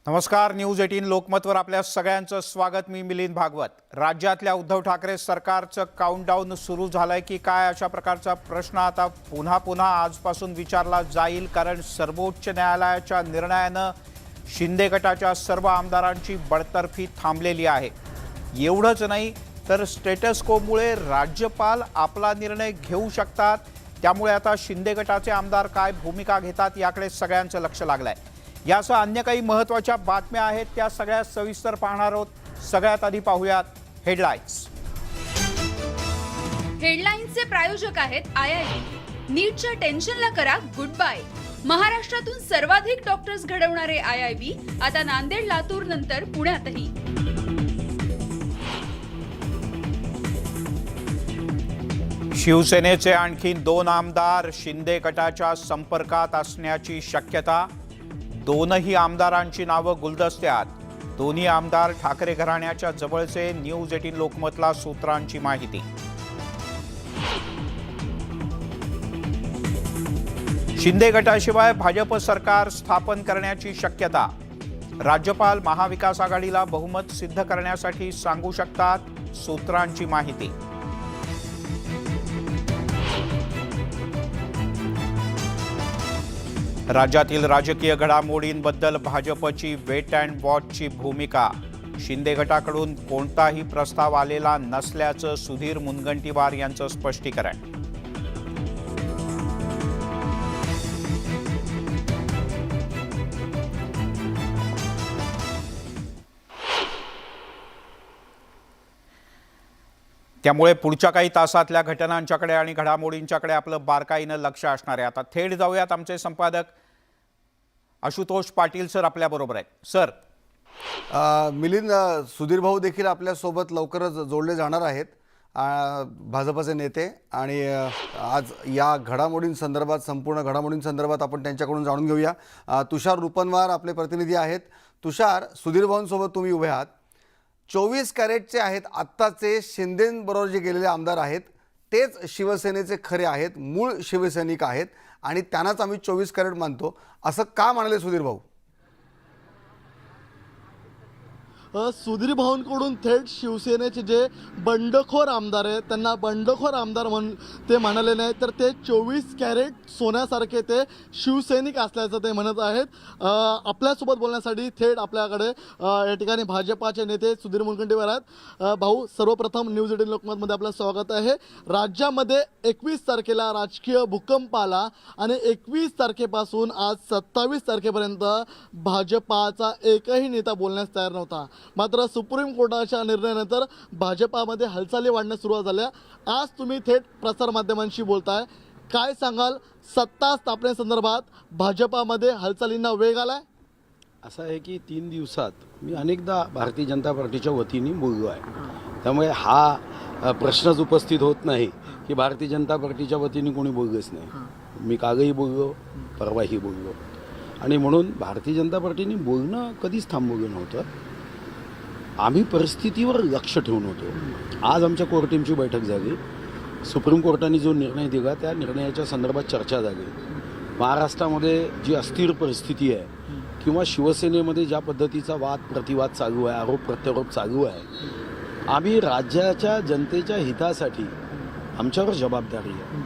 नमस्कार, न्यूज 18 लोकमतवर आपल्या सगळ्यांचं स्वागत। मी मिलिंद भागवत। राज्यातल्या उद्धव ठाकरे सरकारचं काउंटडाऊन सुरू झालंय की काय अशा प्रकारचा प्रश्न आता पुन्हा आजपासून विचारला जाईल, कारण सर्वोच्च न्यायालयाच्या निर्णयानं शिंदे गटाच्या सर्व आमदारांची बडतर्फी थांबलेली आहे। एवढंच नाही तर स्टेटस कोमुळे राज्यपाल आपला निर्णय घेऊ शकतात। त्यामुळे आता शिंदे गटाचे आमदार काय भूमिका घेतात याकडे सगळ्यांचं लक्ष लागलंय। यासह अन्य काही महत्त्वाच्या बातम्या आहेत, त्या सगळ्या सविस्तर पाहणार आहोत। सगळ्यात आधी पाहूयात हेडलाईन्स। हेडलाईन्सचे प्रायोजक आहेत IIB। नीटच्या टेन्शनला करा गुड बाय। महाराष्ट्रातून सर्वाधिक डॉक्टर्स घडवणारे IIB आता नांदेड, लातूर नंतर पुण्यातही। शिवसेनेचे आणखी 2 आमदार शिंदे गटाच्या संपर्कात असण्याची शक्यता। दोनही आमदारांची नावं गुलदस्त्यात। दोन्ही आमदार ठाकरे घराण्याच्या जवळचे। न्यूज 18 लोकमतला सूत्रांची माहिती। शिंदे गटाशिवाय भाजप सरकार स्थापन करण्याची शक्यता। राज्यपाल महाविकास आघाडीला बहुमत सिद्ध करण्यासाठी सांगू शकतात, सूत्रांची माहिती। राज्यातील राजकीय घडामोडींबद्दल भाजपची वेट अँड वॉचची भूमिका। शिंदे गटाकडून कोणताही प्रस्ताव आलेला नसल्याचं सुधीर मुनगंटीवार यांचं स्पष्टीकरण। त्यामुळे पुढच्या काही तासातल्या घटनांच्याकडे आणि घडामोडींच्याकडे आपलं बारकाईनं लक्ष असणार आहे। आता थेट जाऊयात, आमचे संपादक आशुतोष पाटील सर आपल्या बरोबर आहेत। सर, मिलिंद, सुधीर भाऊ देखील आपल्या सोबत लवकरच जोडले जाणार आहेत, भाजपचे नेते। आणि आज या घडामोडींसंदर्भात, संपूर्ण घडामोडींसंदर्भात आपण त्यांच्याकडून जाणून घेऊया। तुषार रुपनवार आपले प्रतिनिधी आहेत। तुषार, सुधीर भाऊंसोबत तुम्ही उभे आहात। 24 कॅरेटचे आहेत आत्ताचे शिंदेंबरोबर जे गेलेले आमदार आहेत, तेच शिवसेनेचे खरे आहेत, मूळ शिवसैनिक आहेत, आणि त्यांनाच आम्ही 24 कॅरेट मानतो, असं का म्हणाले सुधीर भाऊ? सुधीर भाऊंकडून थेट शिवसेनेचे जे बंडखोर आमदार आहेत त्यांना बंडखोर आमदार ते म्हणाले नाही, तर ते 24 कॅरेट सोन्यासारखे ते शिवसैनिक असल्याचं ते म्हणत आहेत। आपल्यासोबत बोलण्यासाठी थेट आपल्याकडे या ठिकाणी भाजपाचे नेते सुधीर मुनगंटीवार आहेत। भाऊ, सर्वप्रथम न्यूज 18 लोकमतमध्ये आपलं स्वागत आहे। राज्यामध्ये 21 तारखेला राजकीय भूकंप आला आणि 21 तारखेपासून आज 27 तारखेपर्यंत भाजपाचा एकही नेता बोलण्यास तयार नव्हता। मात्र सुप्रीम कोर्टाच्या निर्णयानंतर भाजपामध्ये हालचाली वाढण्यास सुरुवात झाल्या। आज तुम्ही थेट प्रसारमाध्यमांशी बोलताय, काय सांगाल? सत्ता स्थापनेसंदर्भात भाजपामध्ये हालचालींना वेग आलाय? असं आहे की 3 दिवसात मी अनेकदा भारतीय जनता पार्टीच्या वतीने बोललो आहे, त्यामुळे हा प्रश्नच उपस्थित होत नाही की भारतीय जनता पार्टीच्या वतीने कोणी बोललंच नाही। मी कालही बोललो, परवाही बोललो, आणि म्हणून भारतीय जनता पार्टीने बोलणं कधीच थांबवलं नव्हतं। आम्ही परिस्थितीवर लक्ष ठेवून होतो। आज आमच्या कोर टीमची बैठक झाली। सुप्रीम कोर्टाने जो निर्णय दिला त्या निर्णयाच्या संदर्भात चर्चा झाली। महाराष्ट्रामध्ये जी अस्थिर परिस्थिती आहे किंवा शिवसेनेमध्ये ज्या पद्धतीचा वाद प्रतिवाद चालू आहे, आरोप प्रत्यारोप चालू आहे, आम्ही राज्याच्या जनतेच्या हितासाठी आमच्यावर जबाबदारी आहे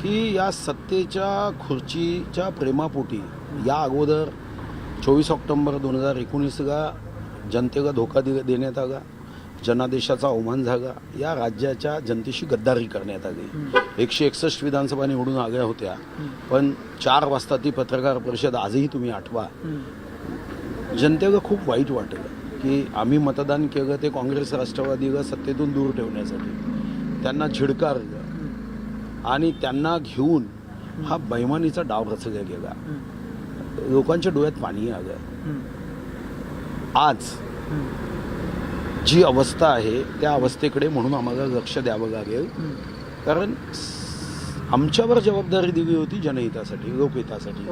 की या सत्तेच्या खुर्चीच्या प्रेमापोटी या अगोदर 24 ऑक्टोबर 2019ला जनतेला धोका देण्यात आला, जनादेशाचा अवमान झाला, या राज्याच्या जनतेशी गद्दारी करण्यात आली। 161 विधानसभा निवडून आल्या होत्या, पण 4 वाजता ती पत्रकार परिषद आजही तुम्ही आठवा। जनतेला खूप वाईट वाटलं की आम्ही मतदान केलं ते काँग्रेस राष्ट्रवादीला सत्तेतून दूर ठेवण्यासाठी, त्यांना झिडकारलं आणि त्यांना घेऊन हा बैमानीचा डाव रचला गेला। लोकांच्या डोळ्यात पाणी आलं। आज जी अवस्था आहे त्या अवस्थेकडे म्हणून आम्हाला लक्ष द्यावं लागेल, कारण आमच्यावर जबाबदारी दिली होती जनहितासाठी, लोकहितासाठी।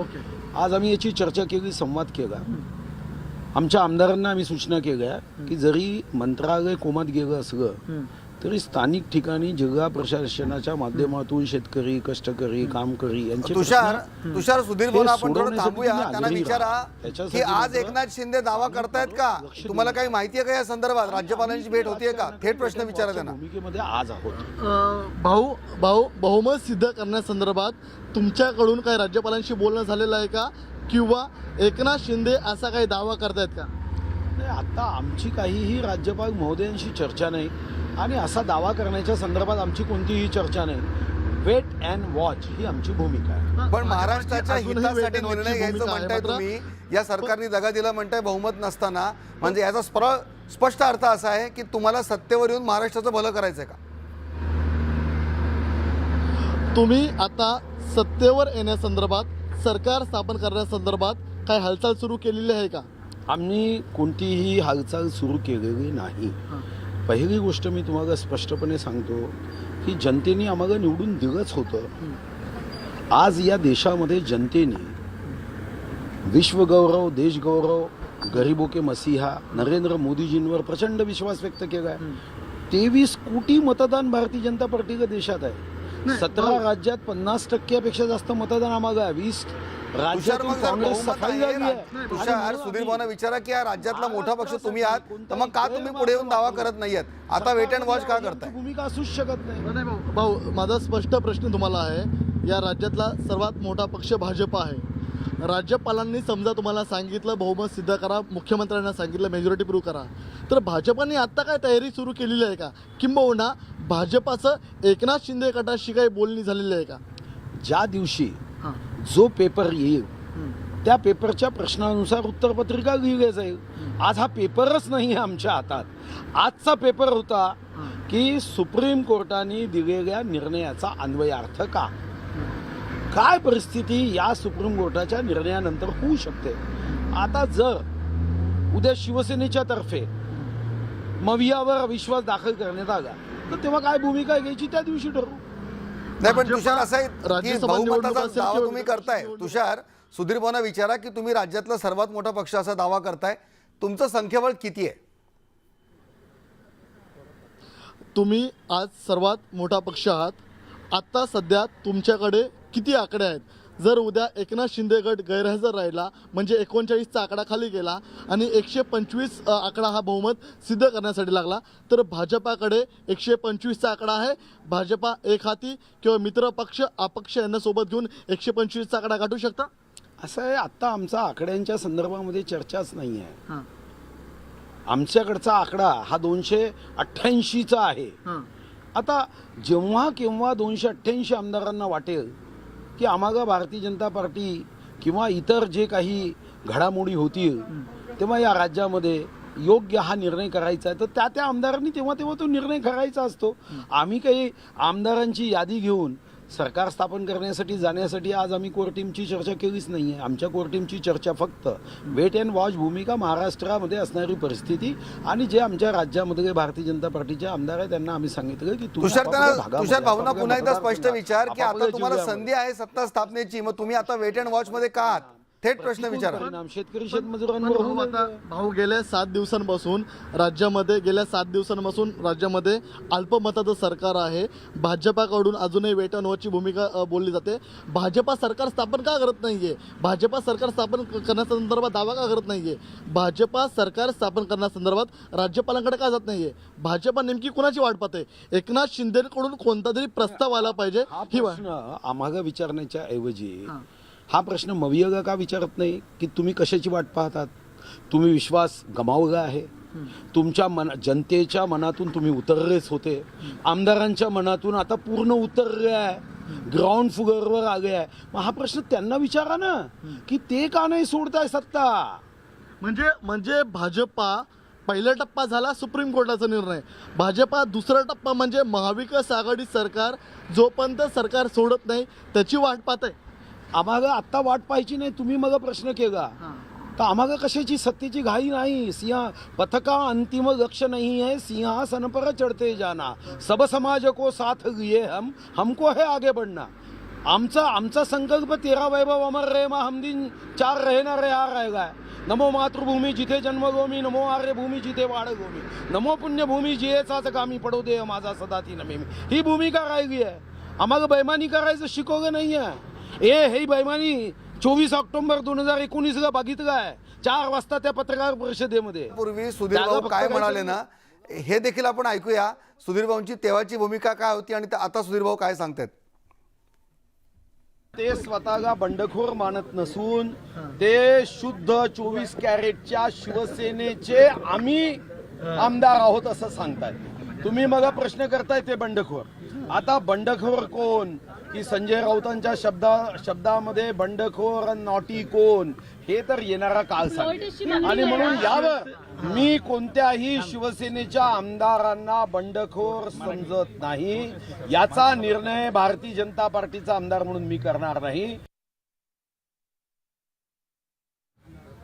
आज आम्ही याची चर्चा केली, संवाद केला। आमच्या आमदारांना आम्ही सूचना केल्या की जरी मंत्रालय कोमात गेलं असलं तरी स्थानिक ठिकाणी जिल्हा प्रशासनाच्या माध्यमातून शेतकरी, कष्टकरी, कामकरी यांचे तुषार सुधीर भाऊ, आपण थोडं सोडवण्यासाठी थांबूया. तुम्ही त्यांना आग्रही विचारा राहा. की त्याच्यासाठी आज मात्र एकनाथ शिंदे दावा करतायत का? तुम्हाला काही माहिती आहे का या संदर्भात? राज्यपालांची भेट होतीये का? थेट प्रश्न विचारा त्यांना. भूमिकेमध्ये आज आहोत. बहुमत सिद्ध करण्यासंदर्भात तुमच्याकडून काही राज्यपालांशी बोलणं झालेलं आहे का, किंवा एकनाथ शिंदे असा काही दावा करतायत का? नाही, आता आमची काहीही राज्यपाल महोदयांशी चर्चा नाही आणि असा दावा करण्याच्या संदर्भात आमची कोणतीही चर्चा नाही. वेट अँड वॉच ही आमची भूमिका आहे. पण महाराष्ट्राच्या अजूनही हितासाठी वेट अँड वॉचची निर्णय घ्यायचं भूमिका आहे. म्हणताय मात्र तुम्ही. या सरकारने दगा दिला म्हणताय बहुमत नसताना. म्हणजे याचा स्पष्ट अर्थ असा आहे की तुम्हाला सत्तेवर येऊन महाराष्ट्राचं भलं करायचंय का? तुम्ही आता सत्तेवर येण्यासंदर्भात, सरकार स्थापन करण्यासंदर्भात काय हालचाल सुरू केलेली आहे का? आम्ही कोणतीही हालचाल सुरू केलेली नाही. पहिली गोष्ट मी तुम्हाला स्पष्टपणे सांगतो की जनतेने आम्हाला निवडून दिलंच होतं. आज या देशामध्ये जनतेने विश्वगौरव, देशगौरव, गरीबों के मसीहा नरेंद्र मोदीजींवर प्रचंड विश्वास व्यक्त केला आहे. 23 कोटी मतदान भारतीय जनता पार्टीला देशात आहे. 17 राज्यात 50% जास्त मतदान आम्हाला आहे. 20 तुषार, राज्यातून मग जर काँग्रेस बहुमत सफाई आहे, झाली आहे. तुषार, सुधीर भाऊंना विचारा की या राज्यातला मोठा पक्ष तुम्ही आहात, तर मग का तुम्ही पुढे येऊन दावा करत नाहीयेत? आता वेट अँड वॉच का करताय? भूमिका असूच शकत नाही. भाऊ, माझा स्पष्ट प्रश्न तुम्हाला आहे. या राज्यातला सर्वात मोठा पक्ष भाजप आहे. राज्यपालांनी समजा तुम्हाला सांगितलं बहुमत सिद्ध करा, मुख्यमंत्र्यांना सांगितलं मेजॉरिटी प्रूव्ह करा, तर भाजपाने आत्ता काय तयारी सुरू केलेली आहे का? किंबहुना भाजपाचं एकनाथ शिंदे गटाशी काही बोलणी झालेली आहे का? ज्या दिवशी जो पेपर येईल त्या पेपरच्या प्रश्नानुसार उत्तरपत्रिका लिहिली जाईल. आज हा पेपरच नाही आहे आमच्या हातात. आजचा पेपर होता की सुप्रीम कोर्टाने दिलेल्या निर्णयाचा अन्वयार्थ का, काय परिस्थिती या सुप्रीम कोर्टाच्या निर्णयानंतर होऊ शकते. आता जर उद्या शिवसेनेच्या तर्फे मवियावर अविश्वास दाखल करण्यात आला तर तेव्हा काय भूमिका घ्यायची त्या दिवशी ठरवू. नाही, पण तुषार, असं आहे की राज्यसभा बहुमताचा निवडणूक असेल दावा किंवा तुम्ही करताय. तुषार, सुधीर भाऊंना विचारा की तुम्ही राज्यातला सर्वात मोठा पक्ष असा दावा करताय, तुमचं संख्याबळ किती आहे? तुम्ही आज सर्वात मोठा पक्ष आहात. आत्ता सध्या तुमच्याकडे किती आकडे आहेत? जर उद्या एकनाथ शिंदे गट गैरहजर राहिला म्हणजे 39चा आकडा खाली गेला आणि 125 आकडा हा बहुमत सिद्ध करण्यासाठी लागला, तर भाजपाकडे 125चा आकडा आहे. भाजपा एक हाती किंवा मित्र पक्ष, अपक्ष यांना सोबत घेऊन 125चा आकडा गाठू शकता. असं आहे, आत्ता आमचा आकड्यांच्या संदर्भामध्ये चर्चाच नाही आहे. आमच्याकडचा आकडा हा 288चा आहे. आता जेव्हा केव्हा 288 आमदारांना वाटेल की आम्हाला भारतीय जनता पार्टी किंवा इतर जे काही घडामोडी होतील तेव्हा या राज्यामध्ये योग्य हा निर्णय करायचा आहे, तर त्या आमदारांनी तेव्हा तो निर्णय करायचा असतो. आम्ही काही आमदारांची यादी घेऊन सरकार स्थापन करण्यासाठी जाण्यासाठी आज आम्ही कोर टीमची चर्चा केलीच नाही आहे. आमच्या कोर टीमची चर्चा फक्त वेट अँड वॉच भूमिका, महाराष्ट्रामध्ये असणारी परिस्थिती आणि जे आमच्या राज्यामध्ये भारतीय जनता पार्टीचे आमदार आहेत त्यांना आम्ही सांगितलं की तुषार भाऊंना पुन्हा एकदा स्पष्ट विचार की आता तुम्हाला संधी आहे सत्ता स्थापनेची, मग तुम्ही आता वेट अँड वॉच मध्ये का आहात? थेट प्रश्न विचारा. शेतकरी शेतमजुरांवर भाऊ, गेल्या 7 दिवसांपासून राज्यामध्ये अल्पमताचं सरकार आहे. भाजपाकडून अजूनही वेट अँड वॉचची भूमिका बोलली जाते. भाजपा सरकार स्थापन का करत नाहीये? भाजपा सरकार स्थापन करण्यासंदर्भात दावा का करत नाहीये? भाजपा सरकार स्थापन करण्यासंदर्भात राज्यपालांकडे का जात नाहीये? भाजपा नेमकी कुणाची वाट पाहते? एकनाथ शिंदेकडून कोणता तरी प्रस्ताव आला पाहिजे ही आम्हाला विचारण्याच्या ऐवजी हा प्रश्न मवियाला का विचारत नाही की तुम्ही कशाची वाट पाहतात? तुम्ही विश्वास गमावला आहे. तुमच्या जनतेच्या मनातून तुम्ही उतरलेच होते. आमदारांच्या मनातून आता पूर्ण उतरले आहे, ग्राउंड फ्लोअरवर आले आहे. मग हा प्रश्न त्यांना विचारा ना की ते का नाही सोडताय सत्ता. म्हणजे भाजपा पहिला टप्पा झाला सुप्रीम कोर्टाचा निर्णय. भाजपा दुसरा टप्पा म्हणजे महाविकास आघाडी सरकार जोपर्यंत सरकार सोडत नाही त्याची वाट पाहत. आम्हाला आत्ता वाट पाहायची नाही. तुम्ही मग प्रश्न केला तर आम्हाला कशाची सत्तेची घाई नाही. पथका अंतिम लक्ष्य नहीं है, सिंहासन पर चढ़ते जाना, सब समाज को साथ लिए हमको है आगे बढ़ना. आमचा संकल्प 13 वैभव अमर रहे मा हम दिन 4 रहना रे आ रहेगा. नमो मातृभूमी जिथे जन्मभूमी, नमो आर्यभूमी जिथे वाढभूमी, नमो पुण्यभूमी जिहेचाच कामी पडो दे माझा सदा ती नमे. ही भूमिका राहिली आहे. आम्हाला बैमानी करायचं शिकवलं नाही आहे. हे बैमानी 24 ऑक्टोबर 2019 ला बघितलं आहे 4 वाजता त्या पत्रकार परिषदेमध्ये. पूर्वी सुधीर भाऊ काय म्हणाले ना, हे देखील आपण ऐकूया. सुधीर भाऊंची तेव्हाची भूमिका काय होती आणि आता सुधीर भाऊ काय सांगतात. ते स्वतःला बंडखोर मानत नसून ते शुद्ध 24 कॅरेटच्या शिवसेनेचे आम्ही आमदार आहोत असं सांगतायत. तुम्ही मला प्रश्न करताय ते बंडखोर. आता बंडखोर कोण की संजय राऊतांच्या शब्दामध्ये बंडखोर नॉटी कोण हे तर येणारा काळ सांगेल. आणि म्हणून यावर मी कोणत्याही शिवसेनेच्या आमदारांना बंडखोर समजत नाही. याचा निर्णय भारतीय जनता पार्टीचा आमदार म्हणून मी करणार नाही.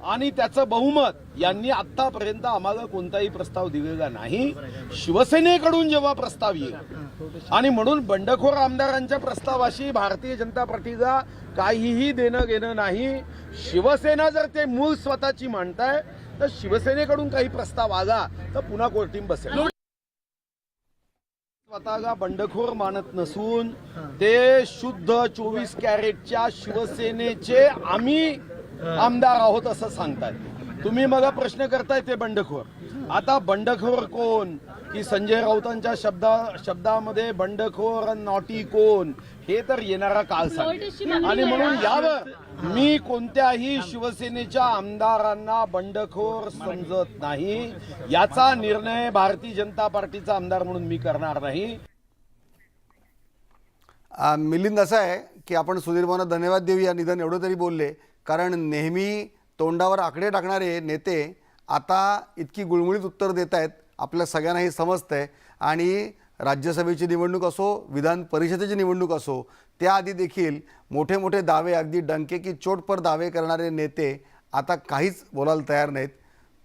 आणि त्याचं बहुमत यांनी आतापर्यंत आम्हाला कोणताही प्रस्ताव दिलेला नाही. शिवसेनेकडून जेव्हा प्रस्ताव येईल आणि म्हणून बंडखोर आमदारांच्या प्रस्तावाशी भारतीय जनता पार्टीला काहीही देणं घेणं नाही. शिवसेना जर ते मूळ स्वतःची मांडताय तर शिवसेनेकडून काही प्रस्ताव आला तर पुन्हा कोर्टीम बसेल. स्वतःला बंडखोर मानत नसून ते शुद्ध 24 कॅरेटच्या शिवसेनेचे आम्ही आमदार आहोत असं सांगतायत. तुम्ही मला प्रश्न करताय ते बंडखोर. आता बंडखोर कोण की संजय राऊतांच्या शब्दामध्ये बंडखोर नॉटी कोण हे तर येणारा काळ सांगेल. आणि म्हणून यावर मी कोणत्याही शिवसेनेच्या आमदारांना बंडखोर समजत नाही. याचा निर्णय भारतीय जनता पार्टीचा आमदार म्हणून मी करणार नाही. मिलिंद, असं आहे की आपण सुधीर भाऊंना धन्यवाद देऊया. निधन एवढं तरी बोलले, कारण नेहमी तोंडावर आकडे टाकणारे नेते आता इतकी गुळमुळीत उत्तर देत आहेत. आपल्या सगळ्यांनाही समजतंय. आणि राज्यसभेची निवडणूक असो, विधान परिषदेची निवडणूक असो, त्याआधी देखील मोठे मोठे दावे, अगदी डंके की चोट पर दावे करणारे नेते आता काहीच बोलायला तयार नाहीत.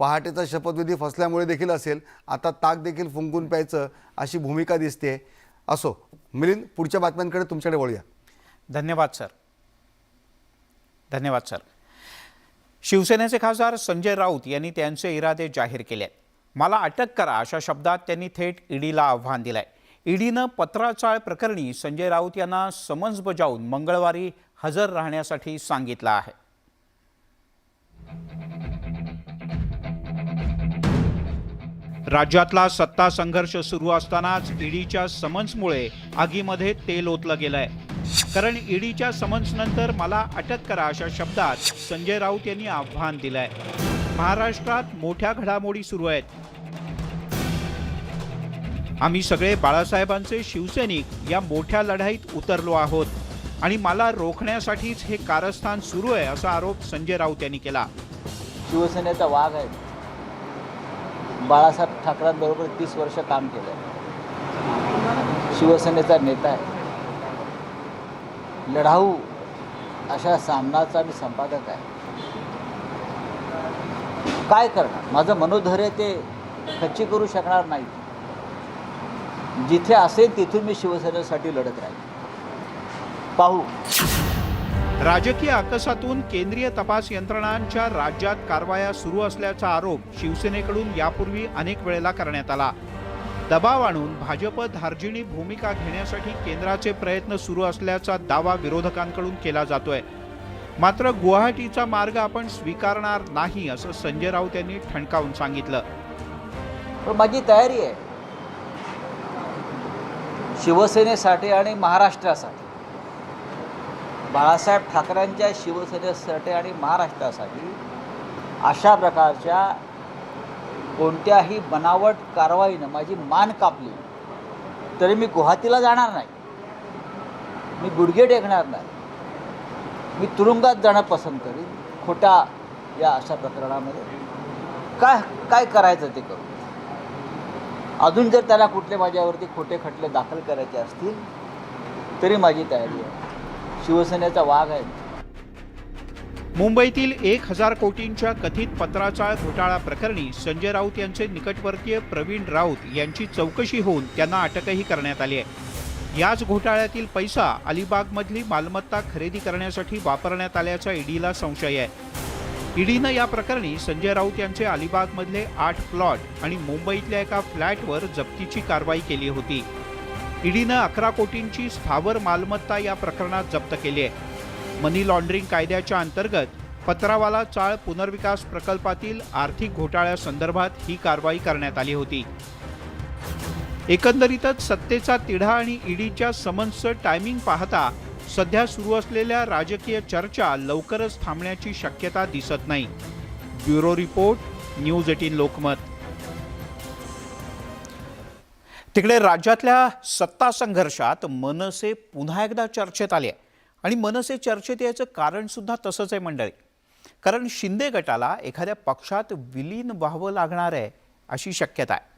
पहाटेचा शपथविधी फसल्यामुळे देखील असेल, आता ताक देखील फुंकून प्यायचं अशी भूमिका दिसते. असो मिलिंद, पुढच्या बातम्यांकडे तुमच्याकडे वळूया. धन्यवाद सर. धन्यवाद सर. शिवसेनेचे खासदार संजय राऊत यांनी त्यांचे इरादे जाहीर केले आहेत. मला अटक करा अशा शब्दात त्यांनी थेट ईडीला आव्हान दिलंय. ईडीनं पत्राचाळ प्रकरणी संजय राऊत यांना समन्स बजावून मंगळवारी हजर राहण्यासाठी सांगितलं आहे. राज्यातला सत्ता संघर्ष सुरू असतानाच ईडीच्या समन्समुळे आगीमध्ये तेल ओतलं गेलंय. कारण ईडीच्या समन्सनंतर मला अटक करा अशा शब्दात संजय राऊत यांनी आव्हान दिलंय. महाराष्ट्रात मोठ्या घडामोडी सुरू आहेत. आम्ही सगळे बाळासाहेबांचे शिवसैनिक या मोठ्या लढाईत उतरलो आहोत आणि मला रोखण्यासाठीच हे कारस्थान सुरू आहे असा आरोप संजय राऊत यांनी केला. शिवसेनेचा वाघ आहे. बाळासाहेब ठाकरेंबरोबर 30 वर्ष काम केलं. शिवसेनेचा नेता आहे. लढाऊ अशा सामनाचा मी संपादक आहे. काय करणार, माझं मनोधैर्य ते खच्ची करू शकणार नाही. जिथे असेल तिथून मी शिवसेनेसाठी लढत राहील. पाहू. राजकीय आकसातून केंद्रीय तपास यंत्रणांच्या राज्यात कारवाया सुरू असल्याचा आरोप शिवसेनेकडून यापूर्वी अनेक वेळेला करण्यात आला. दबाव आणून भाजप धार्जिणी भूमिका घेण्यासाठी केंद्राचे प्रयत्न सुरू असल्याचा दावा विरोधकांकडून केला जातोय. मात्र गुवाहाटीचा मार्ग आपण स्वीकारणार नाही असं संजय राऊत यांनी ठणकावून सांगितलं. पण माझी तयारी आहे शिवसेनेसाठी आणि महाराष्ट्रासाठी, बाळासाहेब ठाकरेंच्या शिवसेनेसाठी आणि महाराष्ट्रासाठी अशा प्रकारच्या कोणत्याही बनावट कारवाईनं माझी मान कापली तरी मी गुवाहाटीला जाणार नाही. मी गुडघे टेकणार नाही. मी तुरुंगात जाणं पसंत करीन. खोट्या या अशा प्रकरणामध्ये काय करायचं ते करू. अजून जर त्याला कुठले माझ्यावरती खोटे खटले दाखल करायचे असतील तरी माझी तयारी आहे. शिवसेनेचा वाघ आहे. मुंबईतील 1000 कोटींच्या कथित पत्राचाळ घोटाळा प्रकरणी संजय राऊत यांचे निकटवर्तीय प्रवीण राऊत यांची चौकशी होऊन त्यांना अटकही करण्यात आली आहे. याच घोटाळ्यातील पैसा अलिबागमधली मालमत्ता खरेदी करण्यासाठी वापरण्यात आल्याचा ईडीला संशय आहे. ईडीनं या प्रकरणी संजय राऊत यांचे अलिबागमधले 8 प्लॉट आणि मुंबईतल्या एका फ्लॅटवर जप्तीची कारवाई केली होती. ईडीनं 11 कोटींची स्थावर मालमत्ता या प्रकरणात जप्त केली आहे. मनी लॉन्ड्रिंग कायद्याच्या अंतर्गत पत्रावाला चाळ पुनर्विकास प्रकल्पातील आर्थिक घोटाळ्यासंदर्भात ही कारवाई करण्यात आली होती. एकंदरीतच सत्तेचा तिढा आणि ईडीच्या समन्सचं टायमिंग पाहता सध्या सुरू असलेल्या राजकीय चर्चा लवकरच थांबण्याची शक्यता दिसत नाही. Bureau report, news 18 Lokmat. तिकडे राज्यातल्या सत्ता संघर्षात मनसे पुन्हा एकदा चर्चेत आले आणि मनसे चर्चेत याचं कारण सुद्धा तसंच आहे मंडळी. कारण शिंदे गटाला एखाद्या पक्षात विलीन व्हावं लागणार आहे अशी शक्यता आहे.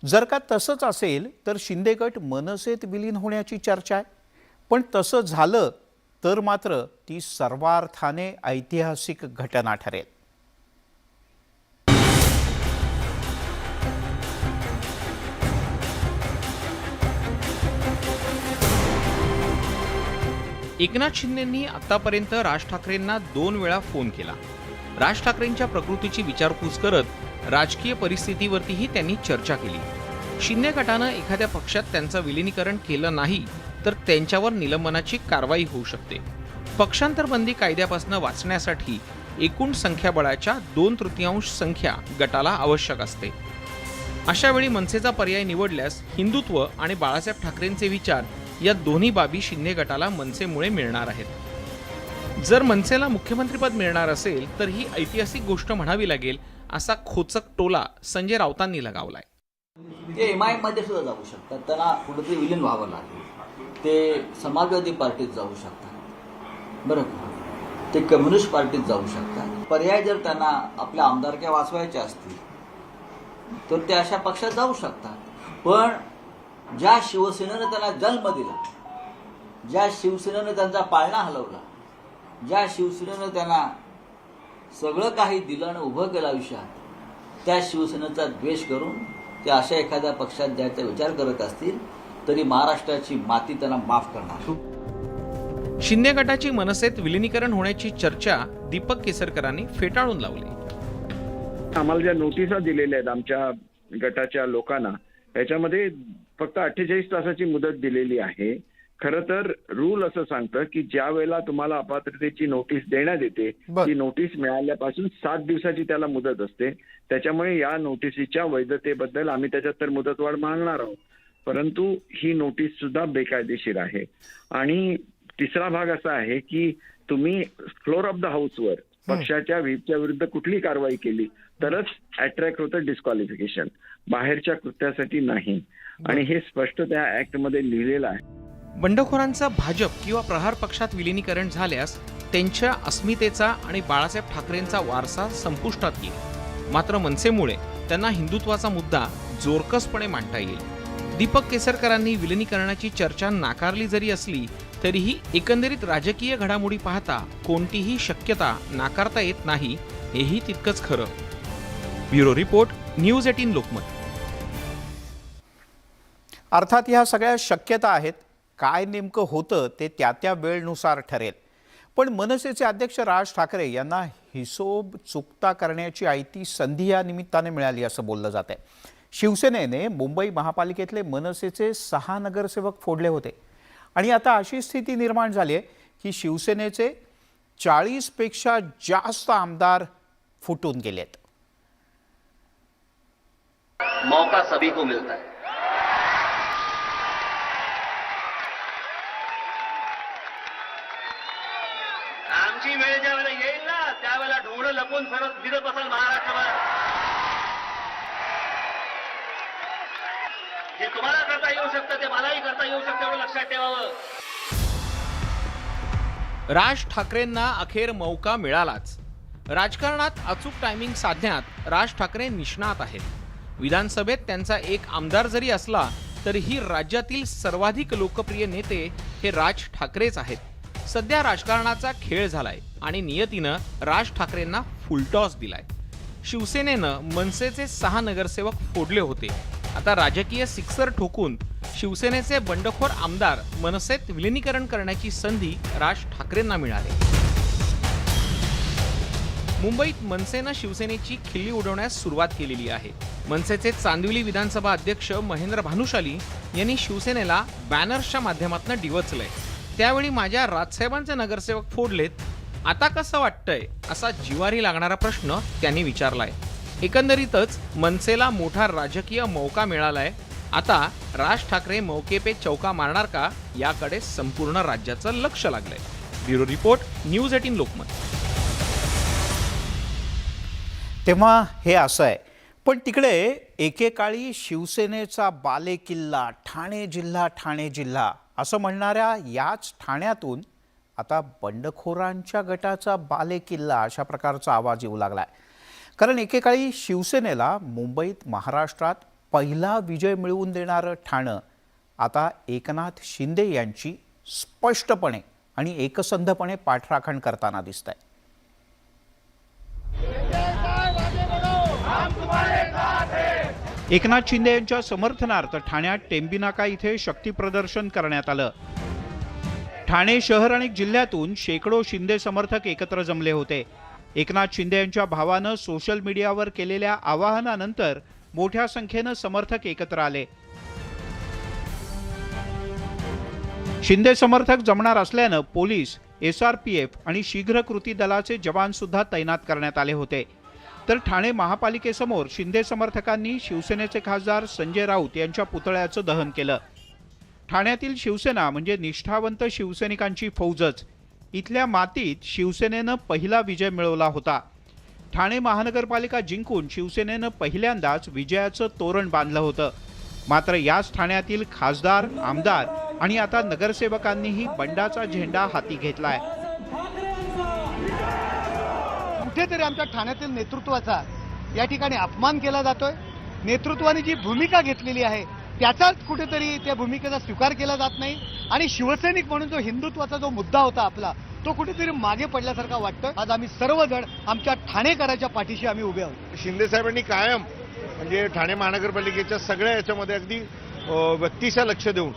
जर का तसंच असेल तर शिंदे गट मनसेत विलीन होण्याची चर्चा आहे. पण तसं झालं तर मात्र ती सर्वार्थाने ऐतिहासिक घटना ठरेल. एकनाथ शिंदेंनी आतापर्यंत राज ठाकरेंना 2 वेळा फोन केला. राज ठाकरेंच्या प्रकृतीची विचारपूस करत राजकीय परिस्थितीवरतीही त्यांनी चर्चा केली. शिंदे गटानं एखाद्या पक्षात त्यांचं विलिनीकरण केलं नाही तर त्यांच्यावर निलंबनाची कारवाई होऊ शकते. पक्षांतर बंदी कायद्यापासून वाचण्यासाठी एकूण संख्याबळाच्या 2/3 संख्या गटाला आवश्यक असते. अशा वेळी मनसेचा पर्याय निवडल्यास हिंदुत्व आणि बाळासाहेब ठाकरेंचे विचार या दोन्ही बाबी शिंदे गटाला मनसेमुळे मिळणार आहेत. जर मनसेला मुख्यमंत्रीपद मिळणार असेल तर ही ऐतिहासिक गोष्ट म्हणावी लागेल असा खोचक टोला संजय राऊतांनी लगावलाय. ते MIM मध्ये सुद्धा जाऊ शकतात, त्यांना कुठेतरी विलीन व्हावं लागेल. ते समाजवादी पार्टीत जाऊ शकतात, बरं का, ते कम्युनिस्ट पार्टीत जाऊ शकतात. पर्याय जर त्यांना आपल्या आमदारक्या वाचवायच्या असतील तर ते अशा पक्षात जाऊ शकतात. पण ज्या शिवसेनेनं त्यांना जन्म दिला, ज्या शिवसेनेनं त्यांचा पाळणा हलवला, ज्या शिवसेनेनं त्यांना सगळं काही दिलं आणि उभं केलं आयुष्यात, त्या शिवसेनेचा द्वेष करून ते अशा एखाद्या पक्षात जायचा विचार करत असतील तरी महाराष्ट्राची माती त्यांना माफ करणार. शिंदे गटाची मनसेत विलिनीकरण होण्याची चर्चा दीपक केसरकरांनी फेटाळून लावली. आम्हाला ज्या नोटिसा दिलेल्या आहेत आमच्या गटाच्या लोकांना, याच्यामध्ये फक्त 48 तासाची मुदत दिलेली आहे. खरं तर रूल असं सांगतं की ज्या वेळेला तुम्हाला अपात्रतेची नोटीस देण्यात येते ती नोटीस मिळाल्यापासून 7 दिवसाची त्याला मुदत असते. त्याच्यामुळे या नोटिसीच्या वैधतेबद्दल आम्ही त्याच्यात तर मुदतवाढ मागणार आहोत, परंतु ही नोटीस सुद्धा बेकायदेशीर आहे. आणि तिसरा भाग असा आहे की तुम्ही फ्लोर ऑफ द हाऊसवर पक्षाच्या व्हीपच्या विरुद्ध कुठली कारवाई केली तरच अट्रॅक्ट होतं डिस्क्वालिफिकेशन, बाहेरच्या कृत्यासाठी नाही. आणि हे स्पष्ट त्या ऍक्ट मध्ये लिहिलेलं आहे. बंडखोरांचं भाजप किंवा प्रहार पक्षात विलिनीकरण झाल्यास त्यांच्या अस्मितेचा आणि बाळासाहेब ठाकरेंचा वारसा संपुष्टात येईल. मात्र मनसेमुळे त्यांना हिंदुत्वाचा मुद्दा जोरकसपणे मांडता येईल. दीपक केसरकरांनी विलिनीकरणाची चर्चा नाकारली जरी असली तरीही एकंदरीत राजकीय घडामोडी पाहता कोणतीही शक्यता नाकारता येत नाही, हेही तितकंच खरं. Bureau report, news 18 Lokmat. अर्थात ह्या सगळ्या शक्यता आहेत. काय नेमकं होतं ते त्या वेळेनुसार ठरेल. पण मनसेचे अध्यक्ष राज ठाकरे यांना हिशोब चुकता करण्याची आयती संधी या निमित्ताने मिळाली असं बोललं जात आहे. शिवसेनेने मुंबई महापालिकेतले मनसेचे 6 नगरसेवक फोडले होते आणि आता अशी स्थिती निर्माण झाली आहे की शिवसेनेचे 40 पेक्षा जास्त आमदार फुटून गेलेत. मौका सभी को मिलता है. आमची वेळ ज्या वेळेला येईल ना त्यावेळेला ढोंगडं लपून फिरत असाल महाराष्ट्रभर. जे तुम्हाला करता येऊ शकतं ते मलाही करता येऊ शकतं, एवढं लक्षात ठेवावं. राज ठाकरेंना अखेर मौका मिळालाच. राजकारणात अचूक टायमिंग साधण्यात राज ठाकरे निष्णात आहेत. विधानसभेत त्यांचा एक आमदार जरी असला तरीही राज्यातील सर्वाधिक लोकप्रिय नेते हे राज ठाकरेच आहेत. सध्या राजकारणाचा खेळ झालाय आणि नियतीनं राज ठाकरेंना फुलटॉस दिलाय. शिवसेनेनं मनसेचे 6 नगरसेवक फोडले होते. आता राजकीय सिक्सर ठोकून शिवसेनेचे बंडखोर आमदार मनसेत विलिनीकरण करण्याची संधी राज ठाकरेंना मिळाली. मुंबईत मनसेनं शिवसेनेची खिल्ली उडवण्यास सुरुवात केलेली आहे. मनसेचे चांदिवली विधानसभा अध्यक्ष महेंद्र भानुशाली यांनी शिवसेनेला बॅनर्सच्या माध्यमातून डिवचलंय. त्यावेळी माझ्या राजसाहेबांचे नगरसेवक फोडलेत, आता कसं वाटतंय असा जिव्हारी लागणारा प्रश्न त्यांनी विचारलाय. एकंदरीतच मनसेला मोठा राजकीय मौका मिळालाय. आता राज ठाकरे मौके पे चौका मारणार का याकडे संपूर्ण राज्याचं लक्ष लागलंय. Bureau report, news 18 Lokmat. तेव्हा हे असं आहे, पण तिकडे एकेकाळी शिवसेनेचा बालेकिल्ला ठाणे जिल्हा असं म्हणणाऱ्या याच ठाण्यातून आता बंडखोरांच्या गटाचा बालेकिल्ला अशा प्रकारचा आवाज येऊ लागलाय. कारण एकेकाळी शिवसेनेला मुंबईत महाराष्ट्रात पहिला विजय मिळवून देणारं ठाणं आता एकनाथ शिंदे यांची स्पष्टपणे आणि एकसंधपणे पाठराखण करताना दिसतंय. एकनाथ शिंदे यांच्या समर्थनार्थ ठाण्यात टेंबिनाका इथे शक्ती प्रदर्शन करण्यात आलं. ठाणे शहर आणि जिल्ह्यातून शेकडो शिंदे समर्थक एकत्र जमले होते. एकनाथ शिंदे यांच्या भावानं सोशल मीडियावर केलेल्या आवाहनानंतर मोठ्या संख्येनं समर्थक एकत्र आले. शिंदे समर्थक जमणार असल्यानं पोलीस, SRPF आणि शीघ्र कृती दलाचे जवान सुद्धा तैनात करण्यात आले होते. तर ठाणे महापालिकेसमोर शिंदे समर्थकांनी शिवसेनेचे खासदार संजय राऊत यांच्या पुतळ्याचं दहन केलं. ठाण्यातील शिवसेना म्हणजे निष्ठावंत शिवसैनिकांची फौजच. इथल्या मातीत शिवसेनेनं पहिला विजय मिळवला होता. ठाणे महानगरपालिका जिंकून शिवसेनेनं पहिल्यांदाच विजयाचं तोरण बांधलं होतं. मात्र याच ठाण्यातील खासदार, आमदार आणि आता नगरसेवकांनीही बंडाचा झेंडा हाती घेतलाय. कुठेतरी आमच्या ठाण्यातील नेतृत्वाचा या ठिकाणी अपमान केला जातोय. नेतृत्वाने जी भूमिका घेतलेली आहे त्याचाच कुठेतरी त्या भूमिकेचा स्वीकार केला जात नाही आणि शिवसैनिक म्हणून जो हिंदुत्वाचा जो मुद्दा होता आपला, तो कुठेतरी मागे पडल्यासारखा वाटतोय. आज आम्ही सर्वजण आमच्या ठाणेकरांच्या पाठीशी आम्ही उभे आहोत. शिंदे साहेबांनी कायम म्हणजे ठाणे महानगरपालिकेच्या सगळ्या याच्यामध्ये अगदी व्यक्तीचं लक्ष देऊन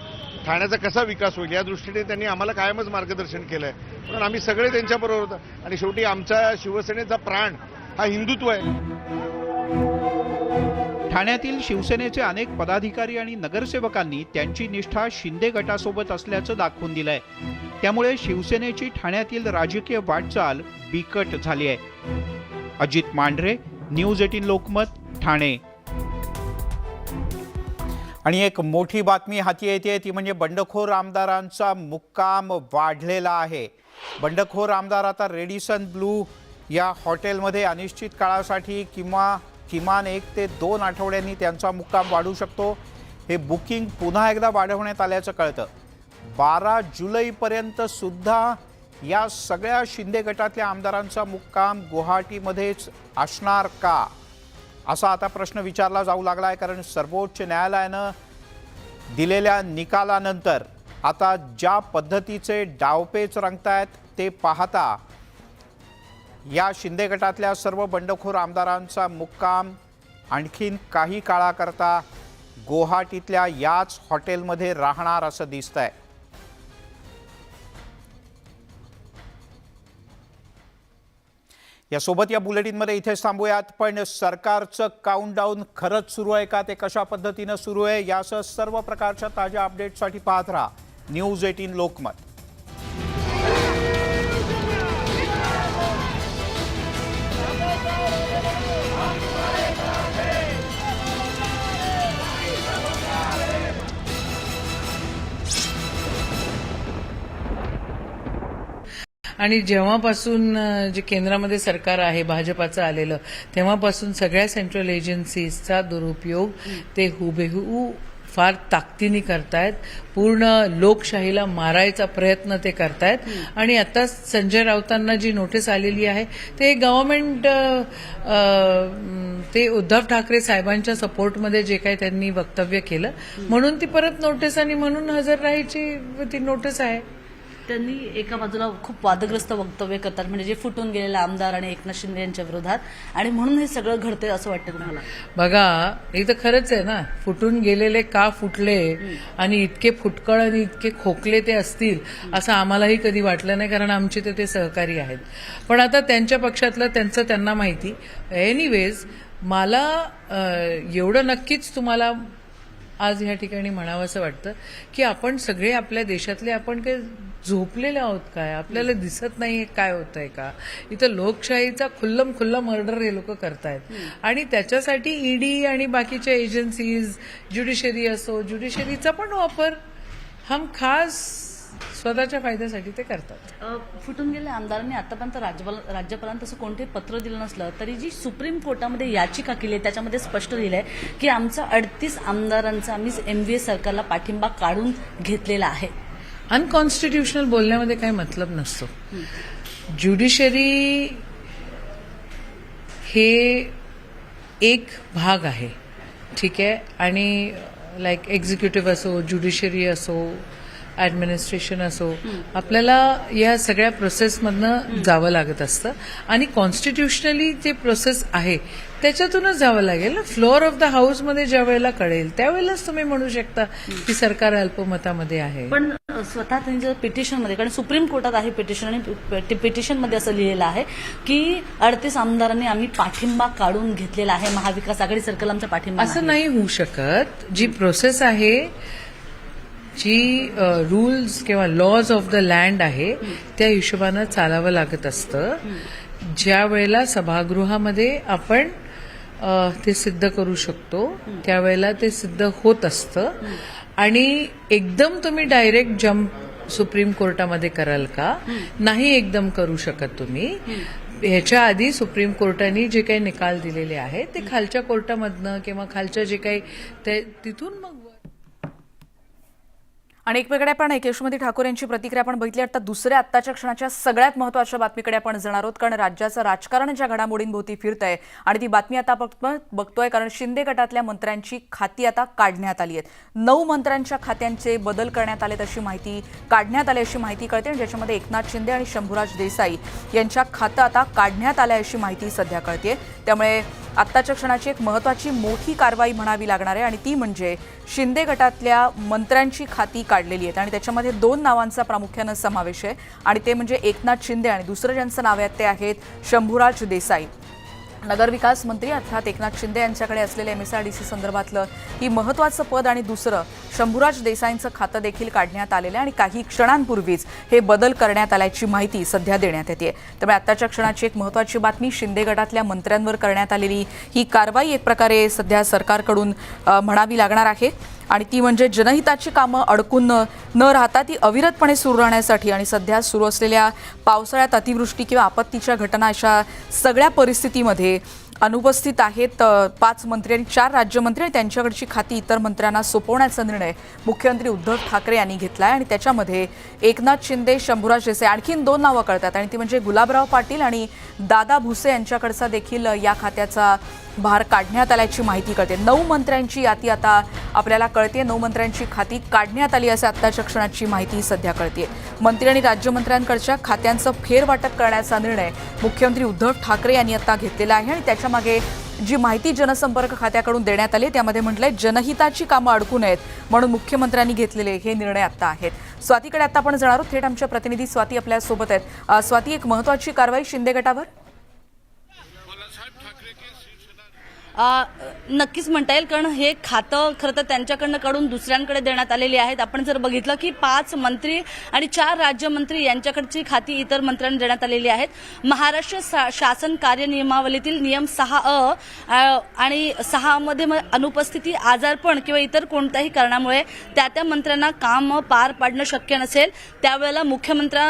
ठाण्याचा कसा विकास होईल या दृष्टीने त्यांनी आम्हाला कायमच मार्गदर्शन केलंय. म्हणून आम्ही सगळे त्यांच्याबरोबर होतो आणि शेवटी आमचा शिवसेनेचा प्राण हा हिंदुत्व आहे. ठाण्यातील शिवसेनेचे अनेक पदाधिकारी आणि नगरसेवकांनी त्यांची निष्ठा शिंदे गटासोबत असल्याचं दाखवून दिलंय. त्यामुळे शिवसेनेची ठाण्यातील राजकीय वाटचाल बिकट झाली आहे. अजित मांढरे, न्यूज 18 लोकमत, ठाणे. आणि एक मोठी बातमी हाती येते ती म्हणजे बंडखोर आमदारांचा मुक्काम वाढलेला आहे. बंडखोर आमदार आता रेडिसन ब्लू या हॉटेलमध्ये अनिश्चित काळासाठी किमान 1 ते 2 आठवड्यांनी त्यांचा मुक्काम वाढू शकतो. हे बुकिंग पुन्हा एकदा वाढवण्यात आल्याचं कळतं. 12 जुलैपर्यंत सुद्धा या सगळ्या शिंदे गटातल्या आमदारांचा मुक्काम गुवाहाटीमध्येच असणार का, असा आता प्रश्न विचारला जाऊ लागलाय. कारण सर्वोच्च न्यायालयानं दिलेल्या निकालानंतर आता ज्या पद्धतीचे डावपेच रंगतायत ते पाहता या शिंदे गटातल्या सर्व बंडखोर आमदारांचा मुक्काम आणखीन काही काळाकरता गुवाहाटीतल्या याच हॉटेलमध्ये राहणार असं दिसतंय. यासोबत या बुलेटिनमध्ये इथेच थांबूयात. पण सरकारचं काउंटडाऊन खरंच सुरू आहे का, ते कशा पद्धतीनं सुरू आहे यासह सर्व प्रकारच्या ताज्या अपडेट्ससाठी पाहत राहा न्यूज 18 लोकमत. आणि जेव्हापासून जे केंद्रामध्ये सरकार आहे भाजपाचं आलेलं, तेव्हापासून सगळ्या सेंट्रल एजन्सीजचा दुरुपयोग ते हुबेहू फार ताकदीने करतायत. पूर्ण लोकशाहीला मारायचा प्रयत्न ते करतायत. आणि आता संजय राऊतांना जी नोटीस आलेली आहे ते गव्हर्नमेंट, ते उद्धव ठाकरे साहेबांच्या सपोर्टमध्ये जे काही त्यांनी वक्तव्य केलं म्हणून ती परत नोटीस आणि म्हणून हजर राहायची ती नोटीस आहे. त्यांनी एका बाजूला खूप वादग्रस्त वक्तव्य करतात, म्हणजे जे फुटून गेलेले आमदार आणि एकनाथ शिंदे यांच्या विरोधात, आणि म्हणून हे सगळं घडतंय असं वाटतं तुम्हाला? बघा, हे तर खरंच आहे ना, फुटून गेलेले का फुटले आणि इतके फुटकळ आणि इतके खोकले ते असतील असं आम्हालाही कधी वाटलं नाही, कारण आमचे ते सहकारी आहेत. पण आता त्यांच्या पक्षातलं त्यांचं त्यांना माहिती. एनिवेज, मला एवढं नक्कीच तुम्हाला आज ह्या ठिकाणी म्हणावंसं वाटतं की आपण सगळे आपल्या देशातले आपण काही झोपलेले आहोत काय? आपल्याला दिसत नाही काय होत आहे का? इथं लोकशाहीचा खुल्ला मर्डर हे लोक करतायत आणि त्याच्यासाठी ईडी आणि बाकीच्या एजन्सीज, ज्युडिशरी असो, ज्युडिशरीचा पण वापर हम खास स्वतःच्या फायद्यासाठी ते करतात. फुटून गेलेल्या आमदारांनी आतापर्यंत राज्यपालांना तसं कोणते पत्र दिलं नसलं तरी जी सुप्रीम कोर्टामध्ये याचिका केली आहे त्याच्यामध्ये स्पष्ट लिहिलं आहे की आमचा 38 आमदारांचा आम्ही MVA सरकारला पाठिंबा काढून घेतलेला आहे. अनकॉन्स्टिट्युशनल बोलण्यामध्ये काही मतलब नसतो. ज्युडिशरी हे एक भाग आहे, ठीक आहे, आणि लाईक एक्झिक्युटिव्ह असो, ज्युडिशरी असो, ऍडमिनिस्ट्रेशन असो, आपल्याला या सगळ्या प्रोसेसमधनं जावं लागत असतं आणि कॉन्स्टिट्युशनली जे प्रोसेस आहे त्याच्यातूनच जावं लागेल ना. फ्लोअर ऑफ द हाऊसमध्ये ज्या वेळेला कळेल त्यावेळेलाच तुम्ही म्हणू शकता की सरकार अल्पमतामध्ये आहे. पण स्वतः त्यांच्या पिटिशनमध्ये, कारण सुप्रीम कोर्टात आहे पिटिशन, आणि पिटिशनमध्ये असं लिहिलेलं आहे की 38 आमदारांनी आम्ही पाठिंबा काढून घेतलेला आहे, महाविकास आघाडी सरकारला आमचा पाठिंबा. असं नाही होऊ शकत. जी प्रोसेस आहे, जी रूल्स किंवा लॉज ऑफ द लँड आहे त्या हिशोबानं चालावं लागत असतं. ज्या वेळेला सभागृहामध्ये आपण ते सिद्ध करू शकतो त्यावेळेला ते सिद्ध होत असतं. आणि एकदम तुम्ही डायरेक्ट जम्प सुप्रीम कोर्टामध्ये कराल का? नाही एकदम करू शकत तुम्ही. ह्याच्या आधी सुप्रीम कोर्टाने जे काही निकाल दिलेले आहेत ते खालच्या कोर्टामधनं किंवा खालच्या जे काही तिथून मग. आणि एकवेगळे आपण यशोमती ठाकूर यांची प्रतिक्रिया आपण बघितली. आता दुसऱ्या आत्ताच्या क्षणाच्या सगळ्यात महत्त्वाच्या बातमीकडे आपण जाणार आहोत, कारण राज्याचं राजकारण ज्या घडामोडींभोवती फिरत आहे आणि ती बातमी आता बघतोय, कारण शिंदे गटातल्या मंत्र्यांची खाती आता काढण्यात आली आहेत. 9 मंत्र्यांच्या खात्यांचे बदल करण्यात आले अशी माहिती, काढण्यात आली अशी माहिती कळते, ज्याच्यामध्ये एकनाथ शिंदे आणि शंभूराज देसाई यांच्या खातं आता काढण्यात आलं अशी माहिती सध्या कळते. त्यामुळे आत्ताच्या क्षणाची एक महत्त्वाची मोठी कारवाई म्हणावी लागणार आहे आणि ती म्हणजे शिंदे गटातल्या मंत्र्यांची खाती काढलेली आहेत आणि त्याच्यामध्ये 2 नावांचा प्रामुख्यानं समावेश आहे आणि ते म्हणजे एकनाथ शिंदे आणि दुसरं ज्यांचं नाव आहे ते आहेत शंभूराज देसाई. नगरविकास मंत्री अर्थात एकनाथ शिंदे यांच्याकडे असलेले MSRDC संदर्भातलं ही महत्त्वाचं पद आणि दुसरं शंभूराज देसाईंचं खातं देखील काढण्यात आलेलं आहे आणि काही क्षणांपूर्वीच हे बदल करण्यात आल्याची माहिती सध्या देण्यात येते. त्यामुळे आत्ताच्या क्षणाची एक महत्त्वाची बातमी, शिंदे गटातल्या मंत्र्यांवर करण्यात आलेली ही कारवाई एक प्रकारे सध्या सरकारकडून म्हणावी लागणार आहे आणि ती म्हणजे जनहिताची कामं अडकून न राहता ती अविरतपणे सुरू राहण्यासाठी आणि सध्या सुरू असलेल्या पावसाळ्यात अतिवृष्टी किंवा आपत्तीच्या घटना अशा सगळ्या परिस्थितीमध्ये अनुपस्थित आहेत 5 मंत्री आणि 4 राज्यमंत्री आणि त्यांच्याकडची खाती इतर मंत्र्यांना सोपवण्याचा निर्णय मुख्यमंत्री उद्धव ठाकरे यांनी घेतला आहे आणि त्याच्यामध्ये एकनाथ शिंदे, शंभूराज देसाई, आणखीन 2 नावं कळतात आणि ती म्हणजे गुलाबराव पाटील आणि दादा भुसे यांच्याकडचा देखील या खात्याचा भार काढण्यात आल्याची माहिती कळते. 9 मंत्र्यांची यादी आता आपल्याला कळते. 9 मंत्र्यांची खाती काढण्यात आली असे आत्ताच्या क्षणाची माहिती सध्या कळते. मंत्री आणि राज्यमंत्र्यांकडच्या खात्यांचं फेरवाटप करण्याचा निर्णय मुख्यमंत्री उद्धव ठाकरे यांनी आता घेतलेला आहे आणि त्याच्यामागे जी माहिती जनसंपर्क खात्याकडून देण्यात आली त्यामध्ये म्हटलंय जनहिताची कामं अडकू नयेत म्हणून मुख्यमंत्र्यांनी घेतलेले हे निर्णय आता आहेत. स्वातीकडे आता आपण जाणार आहोत. थेट आमच्या प्रतिनिधी स्वाती आपल्या सोबत आहेत. स्वाती, एक महत्त्वाची कारवाई शिंदे गटावर. नक्कीच म्हणता येईल, कारण हे खातं खरं तर त्यांच्याकडनं काढून दुसऱ्यांकडे देण्यात आलेली आहेत. आपण जर बघितलं की 5 मंत्री आणि 4 राज्यमंत्री यांच्याकडची खाती इतर मंत्र्यांना देण्यात आलेली आहेत. महाराष्ट्र शासन कार्यनियमावलीतील नियम 6A आणि 6 मध्ये अनुपस्थिती, आजारपण किंवा इतर कोणत्याही कारणामुळे त्या मंत्र्यांना काम पार पाडणं शक्य नसेल त्यावेळेला मुख्यमंत्री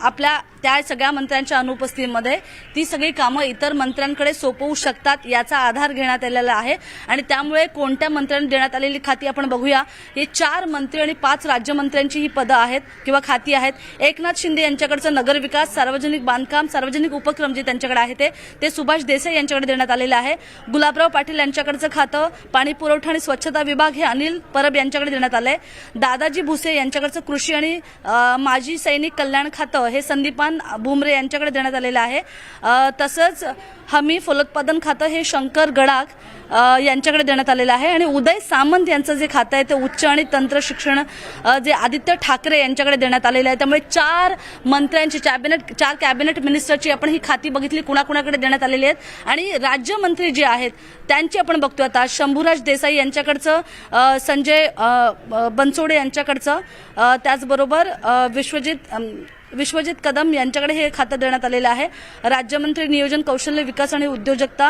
आपल्या त्या सगळ्या मंत्र्यांच्या अनुपस्थितीमध्ये ती सगळी कामं इतर मंत्र्यांकडे सोपवू शकतात याचा आधार घेण्यात आलेला आहे आणि त्यामुळे कोणत्या मंत्र्यांना देण्यात आलेली खाती आपण बघूया. हे 4 मंत्री आणि 5 राज्यमंत्र्यांची ही पदं आहेत किंवा खाती आहेत. एकनाथ शिंदे यांच्याकडचं नगरविकास, सार्वजनिक बांधकाम, सार्वजनिक उपक्रम जे त्यांच्याकडे आहे ते सुभाष देसाई यांच्याकडे देण्यात आलेले आहे. गुलाबराव पाटील यांच्याकडचं खातं पाणी पुरवठा आणि स्वच्छता विभाग हे अनिल परब यांच्याकडे देण्यात आलंय. दादाजी भुसे यांच्याकडचं कृषी आणि माजी सैनिक कल्याण खातं हे संदीपान भुमरे यांच्याकडे देण्यात आलेलं आहे. तसंच हमी फलोत्पादन खातं हे शंकर गडाख यांच्याकडे देण्यात आलेलं आहे आणि उदय सामंत यांचं जे खातं आहे ते उच्च आणि तंत्र शिक्षण जे आदित्य ठाकरे यांच्याकडे देण्यात आलेलं आहे. त्यामुळे 4 मंत्र्यांची 4 कॅबिनेट मिनिस्टरची आपण ही खाती बघितली कुणाकुणाकडे देण्यात आलेली आहेत. आणि राज्यमंत्री जे आहेत त्यांची आपण बघतोय आता शंभूराज देसाई यांच्याकडचं, संजय बनसोडे यांच्याकडचं, त्याचबरोबर विश्वजित कदम यांच्याकडे हे खातं देण्यात आलेलं आहे. राज्यमंत्री नियोजन, कौशल्य विकास आणि उद्योजकता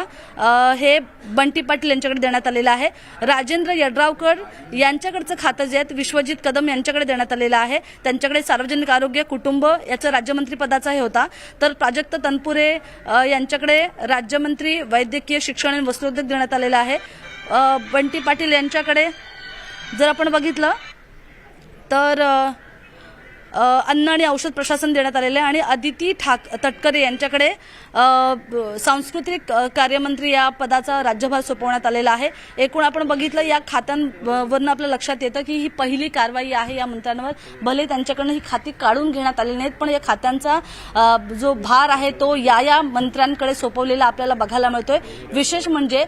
हे बंटी पाटील यांच्याकडे देण्यात आलेलं आहे. राजेंद्र यड्रावकर यांच्याकडचं खातं जे आहे विश्वजित कदम यांच्याकडे देण्यात आलेलं आहे. त्यांच्याकडे सार्वजनिक आरोग्य, कुटुंब याचं राज्यमंत्री पदाचा हे होता. तर प्राजक्त तनपुरे यांच्याकडे राज्यमंत्री वैद्यकीय शिक्षण आणि वस्त्रोद्योग देण्यात आलेला आहे. बंटी पाटील यांच्याकडे जर आपण बघितलं तर अन्न आणि औषध प्रशासन देण्यात आलेलं आहे आणि अदिती तटकरे यांच्याकडे सांस्कृतिक कार्यमंत्री या पदाचा राज्यभार सोपवण्यात आलेला आहे. एकूण आपण बघितलं या खात्यांवरून आपल्या लक्षात येतं की ही पहिली कारवाई आहे या मंत्र्यांवर. भले त्यांच्याकडनं ही खाती काढून घेण्यात आली नाहीत पण या खात्यांचा जो भार आहे तो या मंत्र्यांकडे सोपवलेला आपल्याला बघायला मिळतोय. विशेष म्हणजे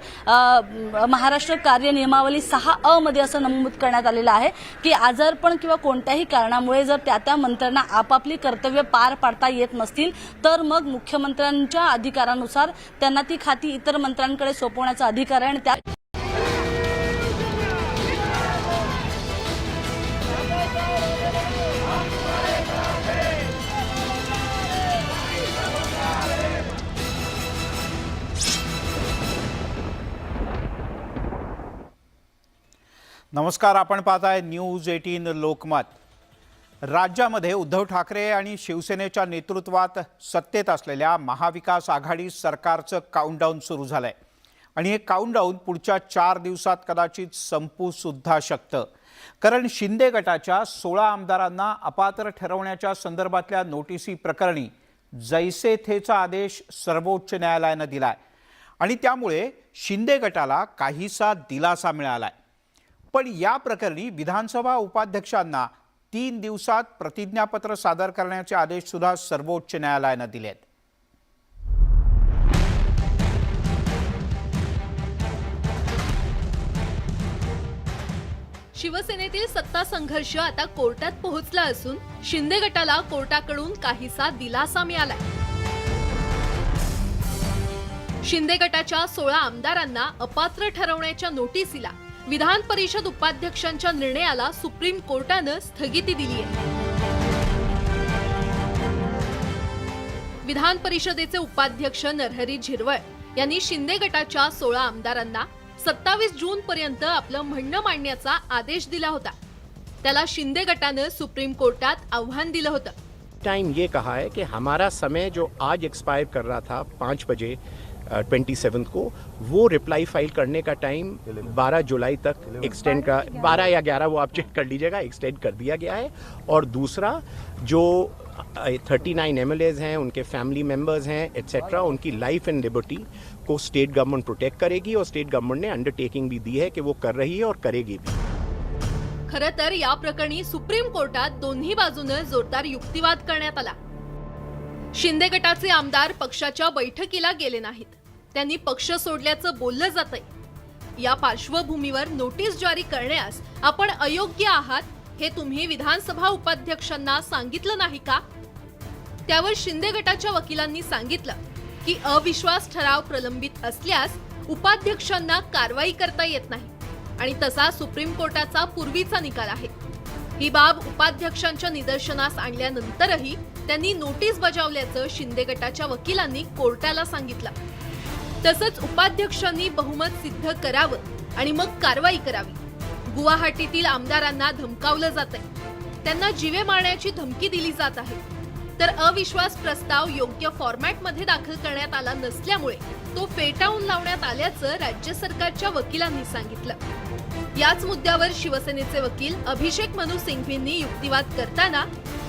महाराष्ट्र कार्यनियमावली 6A मध्ये असं नमूद करण्यात आलेलं आहे की आजारपण किंवा कोणत्याही कारणामुळे जर त्या मंत्र्यांना आपापली कर्तव्य पार पाडता येत नसतील तर मग मुख्यमंत्र्यांच्या अधिकारानुसार त्यांना ती खाती इतर मंत्र्यांकडे सोपवण्याचा अधिकार आहे. आणि त्या नमस्कार, आपण पाहताय न्यूज 18 लोकमत. राज्यामध्ये उद्धव ठाकरे आणि शिवसेनेच्या नेतृत्वात सत्तेत असलेल्या महाविकास आघाडी सरकारचं काउंटडाऊन सुरू झालंय आणि हे काउंटडाऊन पुढच्या 4 दिवसात कदाचित संपू सुद्धा शकतं. कारण शिंदे गटाच्या 16 आमदारांना अपात्र ठरवण्याच्या संदर्भातल्या नोटिसी प्रकरणी जैसे थेचा आदेश सर्वोच्च न्यायालयानं दिलाय आणि त्यामुळे शिंदे गटाला काहीसा दिलासा मिळालाय. पण या प्रकरणी विधानसभा उपाध्यक्षांना 3 दिवसात प्रतिज्ञापत्र सादर करण्याचे आदेश सुद्धा सर्वोच्च न्यायालयानं दिलेत. शिवसेनेतील सत्ता संघर्ष आता कोर्टात पोहोचला असून शिंदे गटाला कोर्टाकडून काहीसा दिलासा मिळालाय. शिंदे गटाच्या 16 आमदारांना अपात्र ठरवण्याच्या नोटिसीला विधान परिषद उपाध्यक्षांच्या निर्णयाला सुप्रीम कोर्टानं स्थगिती दिली आहे. विधान परिषदेचे उपाध्यक्ष नरहरी झिरवळ यांनी शिंदे गटाच्या 16 आमदारांना 27 जून पर्यंत आपलं म्हणणं मांडण्याचा आदेश दिला होता. त्याला शिंदे गटानं सुप्रीम कोर्टात आव्हान दिलं होतं. टाइम ये कहा है कि हमारा समय जो आज एक्सपायर कर रहा था 5 बजे 27 को, वो रिप्लाई फाइल करने का टाइम 12 जुलाई तक एक्सटेंड का 12 या 11 वो आप चेक कर लीजिएगा, एक्सटेंड कर दिया गया है. और दूसरा जो 39 MLAs हैं, उनके फैमिली मेंबर्स हैं एट्सेट्रा, उनकी लाइफ एंड लिबर्टी को स्टेट गवर्नमेंट प्रोटेक्ट करेगी और स्टेट गवर्नमेंट ने अंडरटेकिंग भी दी है कि वो कर रही है और करेगी भी. खरं तर या प्रकरणी सुप्रीम कोर्टात दोन्ही बाजूनं जोरदार युक्तिवाद करण्यात आला. शिंदे गटाचे आमदार पक्षाच्या बैठकीला गेले नाहीत, त्यांनी पक्ष सोडल्याचं बोललं जातंय. या पार्श्वभूमीवर नोटीस जारी करण्यास आपण अयोग्य आहात हे तुम्ही विधानसभा उपाध्यक्षांना सांगितलं नाही का? त्यावर शिंदे गटाच्या वकिलांनी सांगितलं की अविश्वास ठराव प्रलंबित असल्यास उपाध्यक्षांना कारवाई करता येत नाही आणि तसा सुप्रीम कोर्टाचा पूर्वीचा निकाल आहे. ही बाब उपाध्यक्षांच्या निदर्शनास आणल्यानंतरही त्यांनी नोटीस बजावल्याचं शिंदे गटाच्या वकिलांनी कोर्टाला सांगितलं. तसंच उपाध्यक्षांनी बहुमत सिद्ध करावं आणि मग कारवाई करावी. गुवाहाटीतील आमदारांना धमकावलं जातंय, त्यांना जीवे मारण्याची धमकी दिली जात आहे. तर अविश्वास प्रस्ताव योग्य फॉर्मॅटमध्ये दाखल करण्यात आला नसल्यामुळे तो फेटाळून लावण्यात आल्याचं राज्य सरकारच्या वकिलांनी सांगितलं। याच मुद्द्यावर शिवसेनेचे वकील अभिषेक मनू सिंघवींनी युक्तिवाद करताना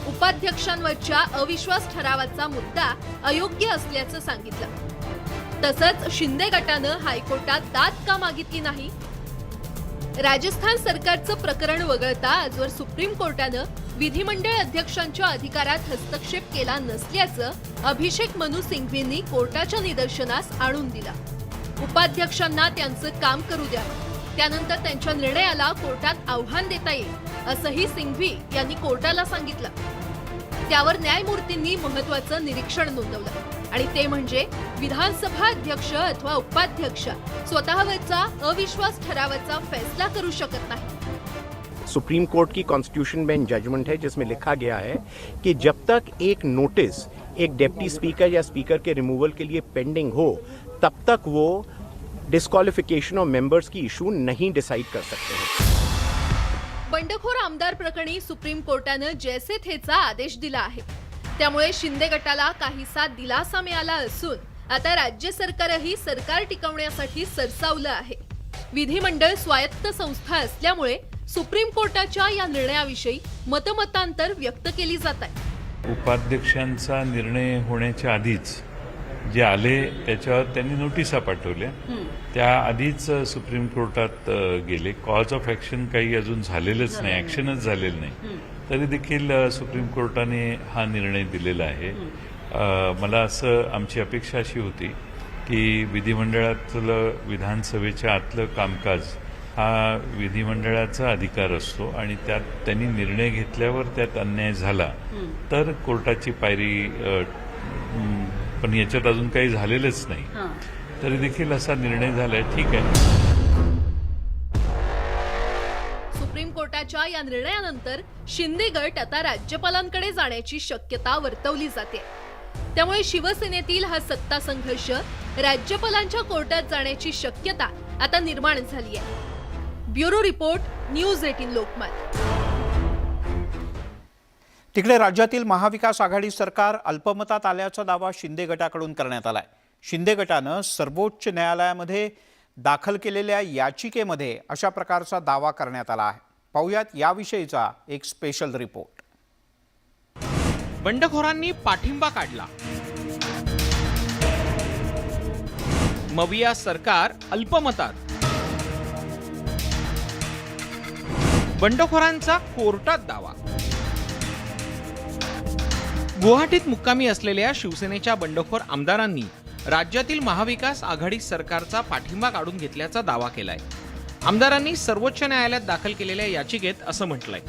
उपाध्यक्षांवरच्या अविश्वास ठरावाचा मुद्दा अयोग्य असल्याचं सांगितलं। तसंच शिंदे गटानं हायकोर्टात दाद का मागितली नाही? राजस्थान सरकारचं प्रकरण वगळता आजवर सुप्रीम कोर्टानं विधिमंडळ अध्यक्षांच्या अधिकारात हस्तक्षेप केला नसल्याचं अभिषेक मनू सिंघवींनी कोर्टाच्या निदर्शनास आणून दिलं। उपाध्यक्षांना त्यांचं काम करू द्यावं, त्यानंतर त्यांच्या निर्णयाला कोर्टात आव्हान देता येईल असंही सिंघवी यांनी कोर्टाला सांगितलं। त्यावर न्यायमूर्तींनी महत्त्वाचं निरीक्षण नोंदवलं आणि ते म्हणजे विधानसभा अध्यक्ष अथवा उपाध्यक्ष स्वतःवरचा अविश्वास ठरावाचा फैसला करू शकत नाही। सुप्रीम कोर्ट की कॉन्स्टिट्यूशन बेंच जजमेंट है जिसमें लिखा गया है कि जब तक एक नोटिस एक डिप्टी स्पीकर या स्पीकर के रिमूवल के लिए पेंडिंग हो तब तक वो डिस्क्वालिफिकेशन ऑफ मेंबर्स की इशू नहीं डिसाइड कर सकते हैं। बंडखोर आमदार प्रकरणी सुप्रीम कोर्टानं जैसे थेचा आदेश दिला आहे, त्यामुळे शिंदे गटाला काहीसा दिलासा मिळाला असून आता राज्य सरकारही सरकार टिकवण्यासाठी सरसावलं आहे। विधिमंडळ स्वायत्त संस्था असल्यामुळे सुप्रीम कोर्टाच्या या निर्णयाविषयी मतमतांतर व्यक्त केली जात आहे। उपाध्यक्षांचा निर्णय होण्याच्या आधीच जे आले त्याच्यावर त्यांनी नोटिसा पाठवल्या, त्या आधीच सुप्रीम कोर्टात गेले। कॉज ऑफ ऍक्शन काही अजून झालेलंच नाही, ऍक्शनच झालेलं नाही, तरी देखील सुप्रीम कोर्टाने हा निर्णय दिलेला आहे। मला असं आमची अपेक्षा अशी होती की विधिमंडळातलं विधानसभेच्या आतलं कामकाज हा विधिमंडळाचा अधिकार असतो आणि त्यात त्यांनी निर्णय घेतल्यावर त्यात अन्याय झाला तर कोर्टाची पायरी, पण याच्यात अजून काही झालेलंच नाही, तरी देखील असा निर्णय झालाय, ठीक आहे। सुप्रीम कोर्टाच्या या निर्णयानंतर शिंदे गट आता राज्यपालांकडे जाण्याची शक्यता वर्तवली जाते। त्यामुळे शिवसेनेतील हा सत्ता संघर्ष राज्यपालांच्या कोर्टात जाण्याची शक्यता आता निर्माण झाली आहे। Bureau report, news 18 Lokmat. तिकडे राज्यातील महाविकास आघाडी सरकार अल्पमतात आल्याचा दावा शिंदे गटाकडून करण्यात आलाय। शिंदे गटानं सर्वोच्च न्यायालयामध्ये दाखल केलेल्या याचिकेमध्ये अशा प्रकारचा दावा करण्यात आला आहे। पाहुयात याविषयीचा एक स्पेशल रिपोर्ट। बंडखोरांनी पाठिंबा काढला, मविया सरकार अल्पमतात, बंडखोरांचा कोर्टात दावा। गुवाहाटीत मुक्कामी असलेल्या शिवसेनेच्या बंडखोर आमदारांनी राज्यातील महाविकास आघाडी सरकारचा पाठिंबा काढून घेतल्याचा दावा केलाय। आमदारांनी सर्वोच्च न्यायालयात दाखल केलेल्या याचिकेत असं म्हटलंय,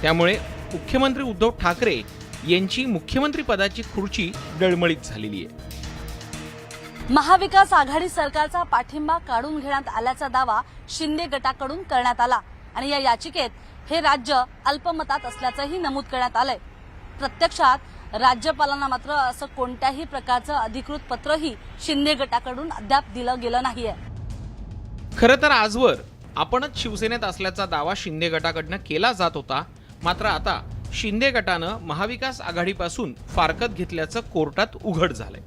त्यामुळे मुख्यमंत्री उद्धव ठाकरे यांची मुख्यमंत्री पदाची खुर्ची डळमळीत झालेली आहे। महाविकास आघाडी सरकारचा पाठिंबा काढून घेण्यात आल्याचा दावा शिंदे गटाकडून करण्यात आला आणि या याचिकेत हे राज्य अल्पमतात असल्याचंही नमूद करण्यात आलंय। प्रत्यक्षात राज्यपालांना मात्र असं कोणत्याही प्रकारचं अधिकृत पत्रही शिंदे गटाकडून अद्याप दिलं गेलं नाहीये। खरं तर आजवर आपणच शिवसेनेत असल्याचा दावा शिंदे गटाकडनं केला जात होता, मात्र आता शिंदे गटानं महाविकास आघाडीपासून फारकत घेतल्याचं कोर्टात उघड झालंय।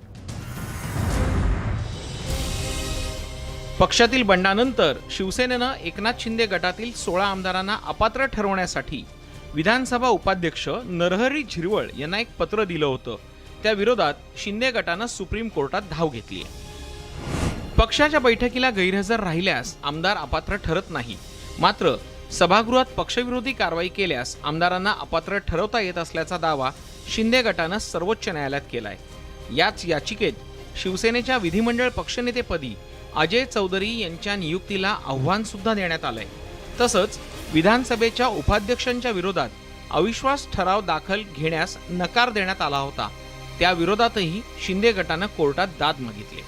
पक्षातील बंडानंतर शिवसेनेनं एकनाथ शिंदे गटातील 16 आमदारांना अपात्र ठरवण्यासाठी विधानसभा उपाध्यक्ष नरहरी झिरवळ यांना एक पत्र दिलं होतं। त्या विरोधात शिंदे गटानं सुप्रीम कोर्टात धाव घेतली आहे। पक्षाच्या बैठकीला गैरहजर राहिल्यास आमदार अपात्र ठरत नाही, मात्र सभागृहात पक्षविरोधी कारवाई केल्यास आमदारांना अपात्र ठरवता येत असल्याचा दावा शिंदे गटानं सर्वोच्च न्यायालयात केलाय। याच याचिकेत शिवसेनेच्या विधिमंडळ पक्षनेतेपदी अजय चौधरी यांच्या नियुक्तीला आव्हान सुद्धा देण्यात आलंय। तसंच विधानसभेच्या उपाध्यक्षांच्या विरोधात अविश्वास ठराव दाखल घेण्यास नकार देण्यात आला होता, त्या विरोधातही शिंदे गटानं कोर्टात दाद मागितली।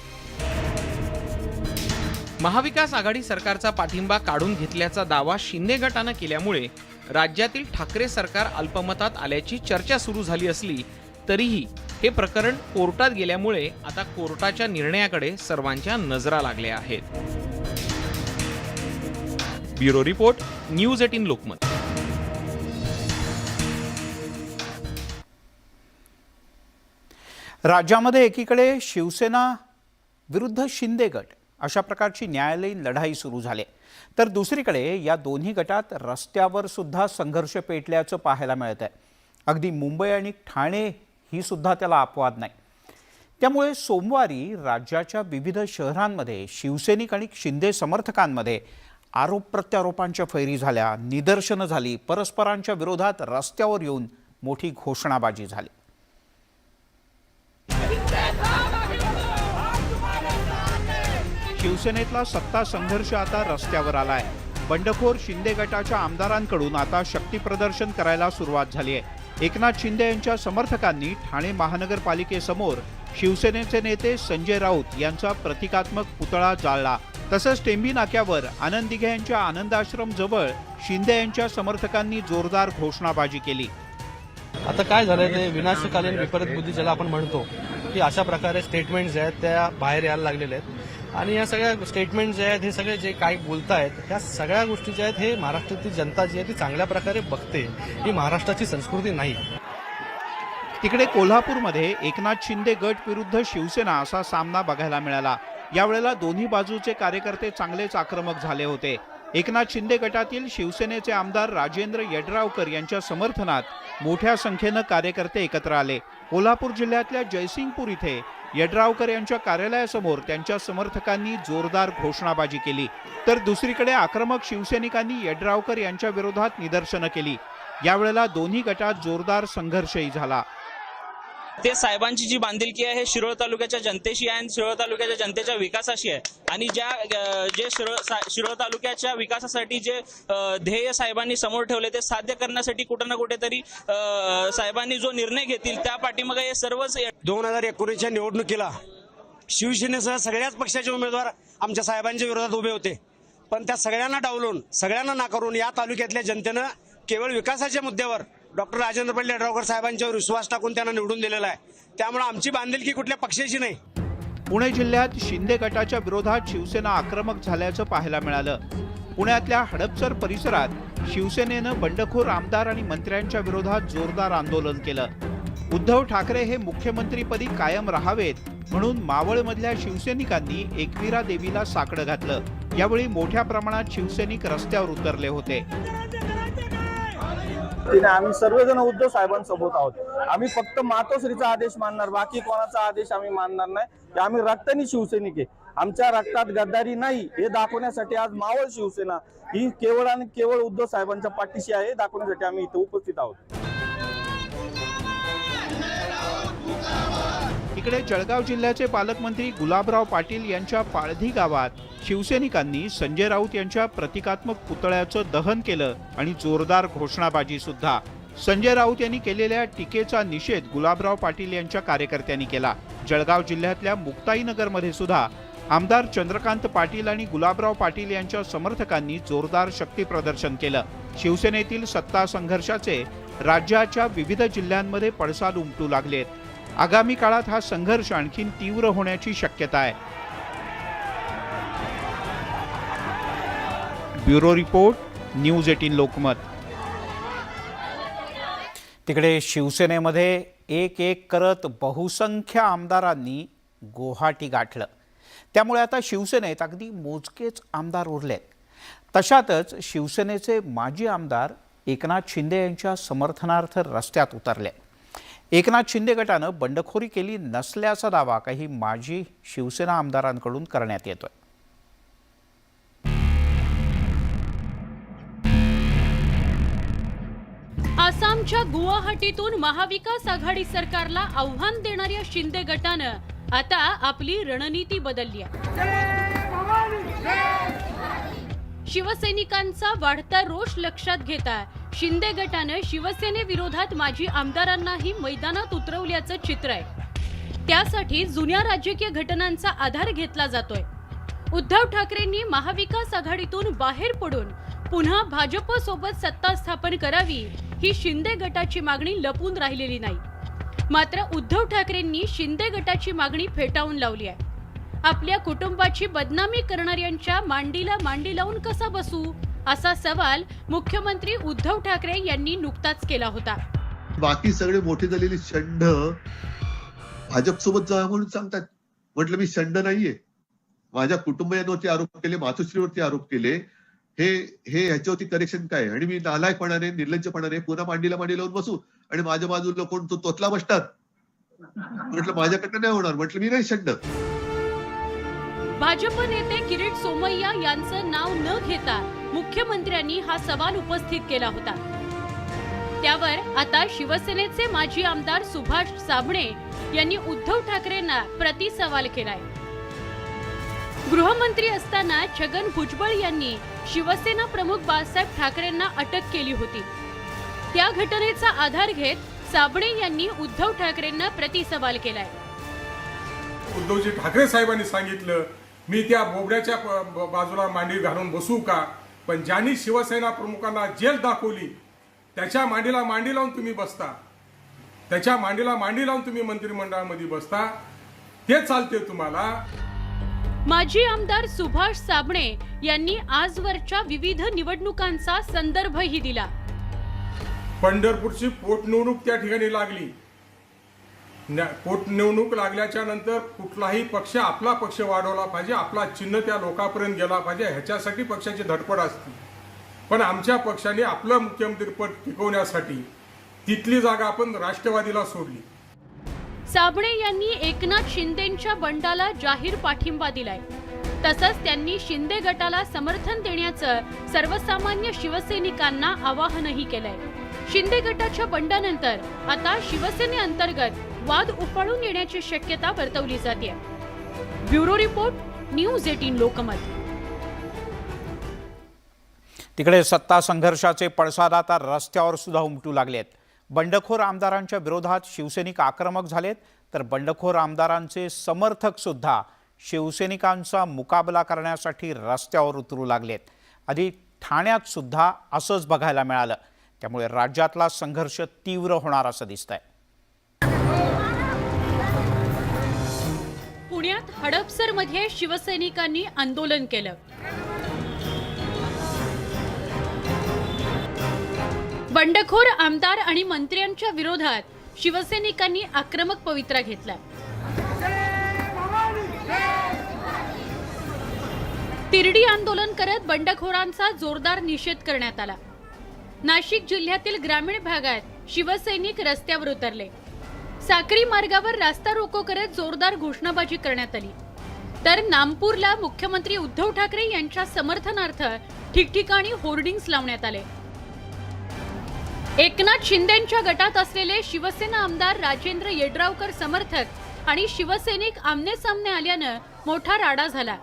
महाविकास आघाडी सरकारचा पाठिंबा काढून घेतल्याचा दावा शिंदे गटानं केल्यामुळे राज्यातील ठाकरे सरकार अल्पमतात आल्याची चर्चा सुरू झाली असली तरीही हे प्रकरण कोर्टात गेल्यामुळे आता कोर्टाच्या निर्णयाकडे सर्वांच्या नजरा लागल्या आहेत। Bureau report, news 18 Lokmat. राज्यामध्ये एकीकडे शिवसेना विरुद्ध शिंदे गट अशा प्रकारची न्यायालयीन लढाई सुरू झाली, तर दुसरीकडे या दोन्ही गटात रस्त्यावर सुद्धा संघर्ष पेटल्याचं पाहायला मिळत आहे. अगदी मुंबई आणि ठाणे ही सुद्धा त्याला अपवाद नाही. त्यामुळे सोमवारी राज्याच्या विविध शहरांमध्ये शिवसैनिक आणि शिंदे समर्थकांमध्ये आरोप प्रत्यारोपांच्या फैरी झाल्या, निदर्शनं झाली, परस्परांच्या विरोधात रस्त्यावर येऊन मोठी घोषणाबाजी झाली. शिवसेनेतला सत्ता संघर्ष आता रस्त्यावर आलाय. बंडखोर शिंदे गटाच्या आमदारांकडून आता शक्ती प्रदर्शन करायला सुरुवात झाली आहे. एकनाथ शिंदे यांच्या समर्थकांनी ठाणे महानगरपालिकेसमोर शिवसेनेचे नेते संजय राऊत यांचा प्रतिकात्मक पुतळा जाळला. तसंच टेंबी नाक्यावर आनंद दिघे यांच्या आनंदाश्रम जवळ शिंदे यांच्या समर्थकांनी जोरदार घोषणाबाजी केली. आता काय झालंय ते विनाशकालीन विपरीत बुद्धी ज्याला आपण म्हणतो की अशा प्रकारे स्टेटमेंट्स आहेत त्या बाहेर यायला लागलेल्या आहेत आणि या सगळ्या स्टेटमेंट जे आहेत हे सगळे जे काही बोलतायत ह्या सगळ्या गोष्टी ज्या आहेत हे महाराष्ट्रातील जनता जी आहे ती चांगल्या प्रकारे बघते. ही महाराष्ट्राची संस्कृती नाही. तिकडे कोल्हापूरमध्ये एकनाथ शिंदे गट विरुद्ध शिवसेना असा सामना बघायला मिळाला. यावेळेला दोन्ही बाजूचे कार्यकर्ते चांगलेच आक्रमक झाले होते. एकनाथ शिंदे गटातील शिवसेनेचे आमदार राजेंद्र यड्रावकर यांच्या समर्थनात मोठ्या संख्येनं कार्यकर्ते एकत्र आले. कोल्हापूर जिल्ह्यातल्या जयसिंगपूर इथे यड्रावकर यांच्या कार्यालयासमोर त्यांच्या समर्थकांनी जोरदार घोषणाबाजी केली, तर दुसरीकडे आक्रमक शिवसैनिकांनी यड्रावकर यांच्या विरोधात निदर्शनं केली. यावेळेला दोन्ही गटात जोरदार संघर्षही झाला. ते साहेबांची जी बांधिलकी आहे हे शिरोळ तालुक्याच्या जनतेशी आहे आणि शिरोळ तालुक्याच्या जनतेच्या विकासाशी आहे आणि जे शिरोळ तालुक्याच्या विकासासाठी जे ध्येय साहेबांनी समोर ठेवले ते साध्य करण्यासाठी कुठं ना कुठेतरी साहेबांनी जो निर्णय घेतील त्या पाठीमागे हे सर्वच 2019च्या निवडणुकीला शिवसेनेसह सगळ्याच पक्षाचे उमेदवार आमच्या साहेबांच्या विरोधात उभे होते, पण त्या सगळ्यांना डावलून सगळ्यांना नाकारून या तालुक्यातल्या जनतेनं केवळ विकासाच्या मुद्द्यावर डॉक्टर राजेंद्र पाटील यड्रावकर साहेबांच्यावर विश्वास टाकून त्यांना निवडून दिलेला आहे. त्यामुळे आमची बांधिलकी कुठल्या पक्षाची नाही. पुणे जिल्ह्यात शिंदे गटाच्या विरोधात शिवसेना आक्रमक झाल्याचं पाहायला मिळालं. पुण्यातल्या हडपसर परिसरात शिवसेनेनं बंडखोर आमदार आणि मंत्र्यांच्या विरोधात जोरदार आंदोलन केलं. उद्धव ठाकरे हे मुख्यमंत्रीपदी कायम राहावेत म्हणून मावळमधल्या शिवसैनिकांनी एकविरा देवीला साकडं घातलं. यावेळी मोठ्या प्रमाणात शिवसैनिक रस्त्यावर उतरले होते. आम्ही सर्वजण उद्धव साहेबांसोबत आहोत. आम्ही फक्त मातोश्रीचा आदेश मानणार, बाकी कोणाचा आदेश आम्ही मानणार नाही. आम्ही रक्तानी शिवसैनिक आहे, आमच्या रक्तात गद्दारी नाही हे दाखवण्यासाठी आज मावळ शिवसेना ही केवळ आणि केवळ उद्धव साहेबांच्या पाठीशी आहे दाखवण्यासाठी आम्ही इथे उपस्थित आहोत. इकडे जळगाव जिल्ह्याचे पालकमंत्री गुलाबराव पाटील यांच्या पाळधी गावात शिवसैनिकांनी संजय राऊत यांच्या प्रतिकात्मक पुतळ्याचं दहन केलं आणि जोरदार घोषणाबाजी सुद्धा. संजय राऊत यांनी केलेल्या टीकेचा निषेध गुलाबराव पाटील यांच्या कार्यकर्त्यांनी केला. जळगाव जिल्ह्यातल्या मुक्ताईनगरमध्ये सुद्धा आमदार चंद्रकांत पाटील आणि गुलाबराव पाटील यांच्या समर्थकांनी जोरदार शक्ती प्रदर्शन केलं. शिवसेनेतील सत्ता संघर्षाचे राज्याच्या विविध जिल्ह्यांमध्ये पडसाद उमटू लागलेत. आगामी काळात हा संघर्ष आणखीन तीव्र होण्याची शक्यता आहे. Bureau report, news 18 Lokmat. तिकडे शिवसेनेमध्ये एक एक करत बहुसंख्य आमदारांनी गुवाहाटी गाठलं. त्यामुळे आता शिवसेनेत अगदी मोजकेच आमदार उरलेत. तशातच शिवसेनेचे माजी आमदार एकनाथ शिंदे यांच्या समर्थनार्थ रस्त्यात उतरले. एकनाथ शिंदे गटानं बंडखोरी केली नसल्याचा दावा काही माजी शिवसेना आमदारांकडून करण्यात येतोय. आसामच्या गुवाहाटीतून महाविकास आघाडी सरकारला आव्हान देणाऱ्या शिंदे गटानं आता आपली रणनीती बदलली आहे. शिवसैनिकांचा वाढता रोष लक्षात घेता शिंदे गटानं शिवसेनेविरोधात माजी आमदारांनाही मैदानात उतरवल्याचं चित्र आहे. त्यासाठी जुन्या राजकीय घटनांचा आधार घेतला जातोय. उद्धव ठाकरेंनी महाविकास आघाडीतून बाहेर पडून पुन्हा भाजप सोबत सत्ता स्थापन करावी ही शिंदे गटाची मागणी लपून राहिलेली नाही. मात्र उद्धव ठाकरेंनी शिंदे गटाची मागणी फेटाळून लावली आहे. आपल्या कुटुंबाची बदनामी करणाऱ्यांच्या मांडीला मांडी लावून कसा बसू असा सवाल मुख्यमंत्री उद्धव ठाकरे यांनी नुकताच केला होता. बाकी सगळे मोठी झालेली षंड भाजपसोबत जा म्हणून सांगतात. म्हटलं मी शंड नाहीये. माझ्या कुटुंबियांवरती आरोप केले, मातोश्रीवरती आरोप केले. हे ह्याच्यावरती करेक्शन काय? आणि मी नालायकपणाने, निर्लज्जपणाने पुन्हा मांडी लावून बसू आणि माझ्या बाजूला कोण तो तोतला बसतात. म्हटलं माझ्याकडनं नाही होणार. म्हटलं मी नाही शंड. भाजप नेते किरीट सोमय्या यांचं नाव न घेता मुख्यमंत्र्यांनी हा सवाल उपस्थित केला होता. त्यावर आता शिवसेनेचे माजी आमदार सुभाष साबणे यांनी उद्धव ठाकरेंना प्रतिसवाल केलाय. गृहमंत्री असताना छगन भुजबळ यांनी शिवसेना प्रमुख बाळासाहेब ठाकरेंना अटक केली होती. त्या घटनेचा आधार घेत साबणे यांनी उद्धव ठाकरेंना प्रतिसवाल केलाय. उद्धवजी ठाकरे साहेबांनी सांगितलं मी त्या बोबड्याच्या बाजूला मांडी घालून बसू का? पण ज्यांनी शिवसेना प्रमुखांना जेल दाखवली त्याच्या मांडीला मांडी लावून तुम्ही बसता, त्याच्या मांडीला मांडी लावून तुम्ही मंत्रिमंडळामध्ये बसता, ते चालते तुम्हाला. माजी आमदार सुभाष साबणे यांनी आजवरच्या विविध निवडणुकांचा संदर्भही दिला. पंढरपूरची पोटनिवडणूक त्या ठिकाणी लागली. पोटनिवडणूक लागल्याच्या नंतर कुठलाही पक्ष आपला पक्ष वाढवला पाहिजे, आपला चिन्ह त्या लोकांपर्यंत गेला पाहिजे, ह्याच्यासाठी पक्षाची धडपड असते. पण आमच्या पक्षाने आपलं मुख्यमंत्रीपद टिकवण्यासाठी तिथली जागा आपण राष्ट्रवादीला सोडली. साबणे यांनी एकनाथ शिंदेंच्या बंडाला जाहीर पाठिंबा दिलाय. तसंच त्यांनी शिंदे गटाला समर्थन देण्याचं सर्वसामान्य शिवसैनिकांना आवाहनही केलंय. शिंदे गटाच्या बंडानंतर आता शिवसेनेअंतर्गत वाद उफाळून येण्याची शक्यता वर्तवली जाते. Bureau report, news 18 Lokmat. तिकडे सत्ता संघर्षाचे पडसाद आता रस्त्यावर सुद्धा उमटू लागलेत. बंडखोर आमदारांच्या विरोधात शिवसैनिक आक्रमक झालेत, तर बंडखोर आमदारांचे समर्थक सुद्धा शिवसैनिकांचा मुकाबला करण्यासाठी रस्त्यावर उतरू लागलेत. आधी ठाण्यात सुद्धा असंच बघायला मिळालं. त्यामुळे राज्यातला संघर्ष तीव्र होणार असं दिसतंय. पुण्यात हडपसरमध्ये शिवसैनिकांनी आंदोलन केलं. बंडखोर आमदार आणि मंत्र्यांच्या विरोधात शिवसैनिकांनी आक्रमक पवित्रा घेतला. तिरडी आंदोलन करत बंडखोरांचा जोरदार निषेध करण्यात आला. नाशिक जिल्ह्यातील ग्रामीण भागात शिवसैनिक रस्त्यावर उतरले. साक्री मार्गावर रास्ता रोको करत जोरदार घोषणाबाजी करण्यात आली. तर नामपूरला मुख्यमंत्री उद्धव ठाकरे यांच्या समर्थनार्थ ठिकठिकाणी होर्डिंग्स लावण्यात आले. एकनाथ शिंदेंच्या गटात असलेले शिवसेना आमदार राजेंद्र येड्रावकर समर्थक आणि शिवसैनिक आमने सामने आल्यानं मोठा राडा झाला.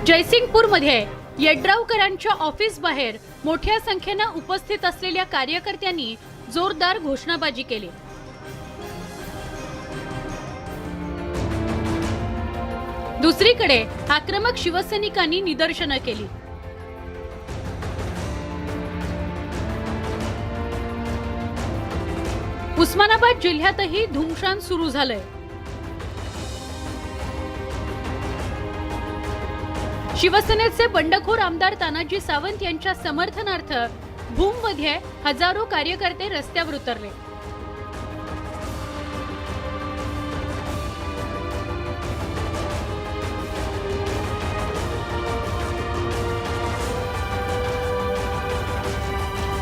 जयसिंगपूरमध्ये येड्रावकरांच्या ऑफिस बाहेर मोठ्या संख्येनं उपस्थित असलेल्या कार्यकर्त्यांनी जोरदार घोषणाबाजी केली. दुसरीकडे आक्रमक शिवसैनिकांनी निदर्शनं केली. उस्मानाबाद जिल्ह्यातही धुमशान सुरू झालंय. शिवसेनेचे बंडखोर आमदार तानाजी सावंत यांच्या समर्थनार्थ भूममध्ये हजारो कार्यकर्ते रस्त्यावर उतरले.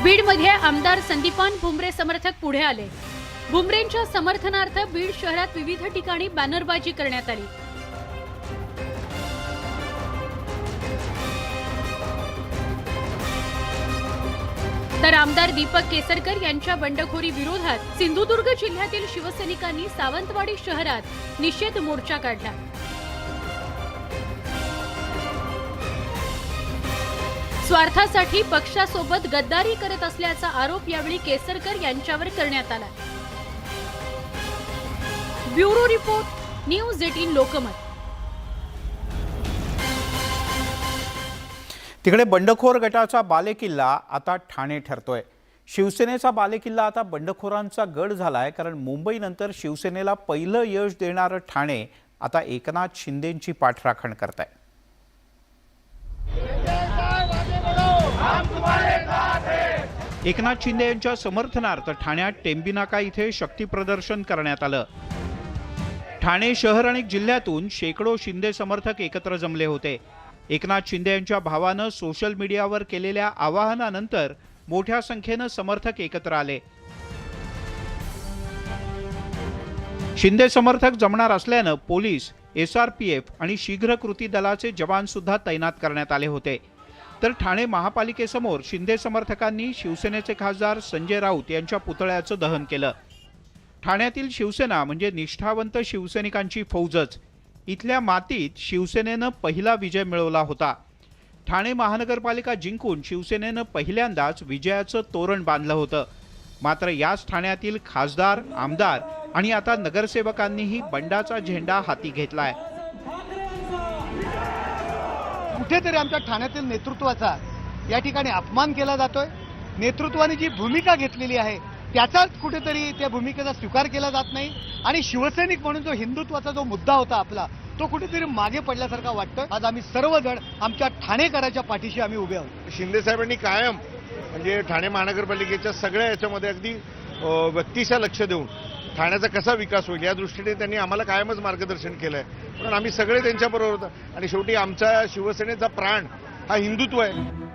बीडमध्ये आमदार संदीपान भुमरे समर्थक पुढे आले. भुमरेंच्या समर्थनार्थ बीड शहरात विविध ठिकाणी बॅनरबाजी करण्यात आली. तर आमदार दीपक केसरकर यांच्या बंडखोरी विरोधात सिंधुदुर्ग जिल्ह्यातील शिवसैनिकांनी सावंतवाडी शहरात निषेध मोर्चा काढला. स्वार्थासाठी पक्षासोबत गद्दारी करत असल्याचा आरोप यावेळी केसरकर यांच्यावर करण्यात आला. Bureau report, news 18 Lokmat. तिकडे बंडखोर गटाचा बालेकिल्ला आता ठाणे ठरतोय. शिवसेनेचा बालेकिल्ला आता बंडखोरांचा गड झालाय, कारण मुंबईनंतर शिवसेनेला पहिलं यश देणारं ठाणे आता एकनाथ शिंदेंची पाठराखण करत आहे. एकनाथ शिंदे यांच्या समर्थनार्थ ठाण्यात टेंबिनाका इथे शक्ती प्रदर्शन करण्यात आलं. ठाणे शहर आणि जिल्ह्यातून शेकडो शिंदे समर्थक एकत्र जमले होते. एकनाथ शिंदे यांच्या भावानं सोशल मीडियावर केलेल्या आवाहनानंतर मोठ्या संख्येनं समर्थक एकत्र आले. शिंदे समर्थक जमणार असल्यानं पोलीस, SRPF आणि शीघ्र कृती दलाचे जवान सुद्धा तैनात करण्यात आले होते. तर ठाणे महापालिकेसमोर शिंदे समर्थकांनी शिवसेनेचे खासदार संजय राऊत यांच्या पुतळ्याचं दहन केलं. ठाण्यातील शिवसेना म्हणजे निष्ठावंत शिवसैनिकांची फौजच. इथल्या मातीत शिवसेनेनं पहिला विजय मिळवला होता. ठाणे महानगरपालिका जिंकून शिवसेनेनं पहिल्यांदाच विजयाचं तोरण बांधलं होतं. मात्र याच ठाण्यातील खासदार, आमदार आणि आता नगरसेवकांनीही बंडाचा झेंडा हाती घेतलाय. कुठेतरी आमच्या ठाण्यातील नेतृत्वाचा या ठिकाणी अपमान केला जातोय. नेतृत्वाने जी भूमिका घेतलेली आहे त्याचाच कुठेतरी त्या भूमिकेचा स्वीकार केला जात नाही आणि शिवसैनिक म्हणून जो हिंदुत्वाचा जो मुद्दा होता आपला तो कुठेतरी मागे पडल्यासारखा वाटतं. आज आम्ही सर्वजण आमच्या ठाणेकरांच्या पाठीशी आम्ही उभे आहोत. शिंदे साहेबांनी कायम म्हणजे ठाणे महानगरपालिकेच्या सगळ्या याच्यामध्ये अगदी व्यक्तीचं लक्ष देऊन ठाण्याचा कसा विकास होईल या दृष्टीने त्यांनी आम्हाला कायमच मार्गदर्शन केलंय. पण आम्ही सगळे त्यांच्याबरोबर होतो आणि शेवटी आमच्या शिवसेनेचा प्राण हा हिंदुत्व आहे.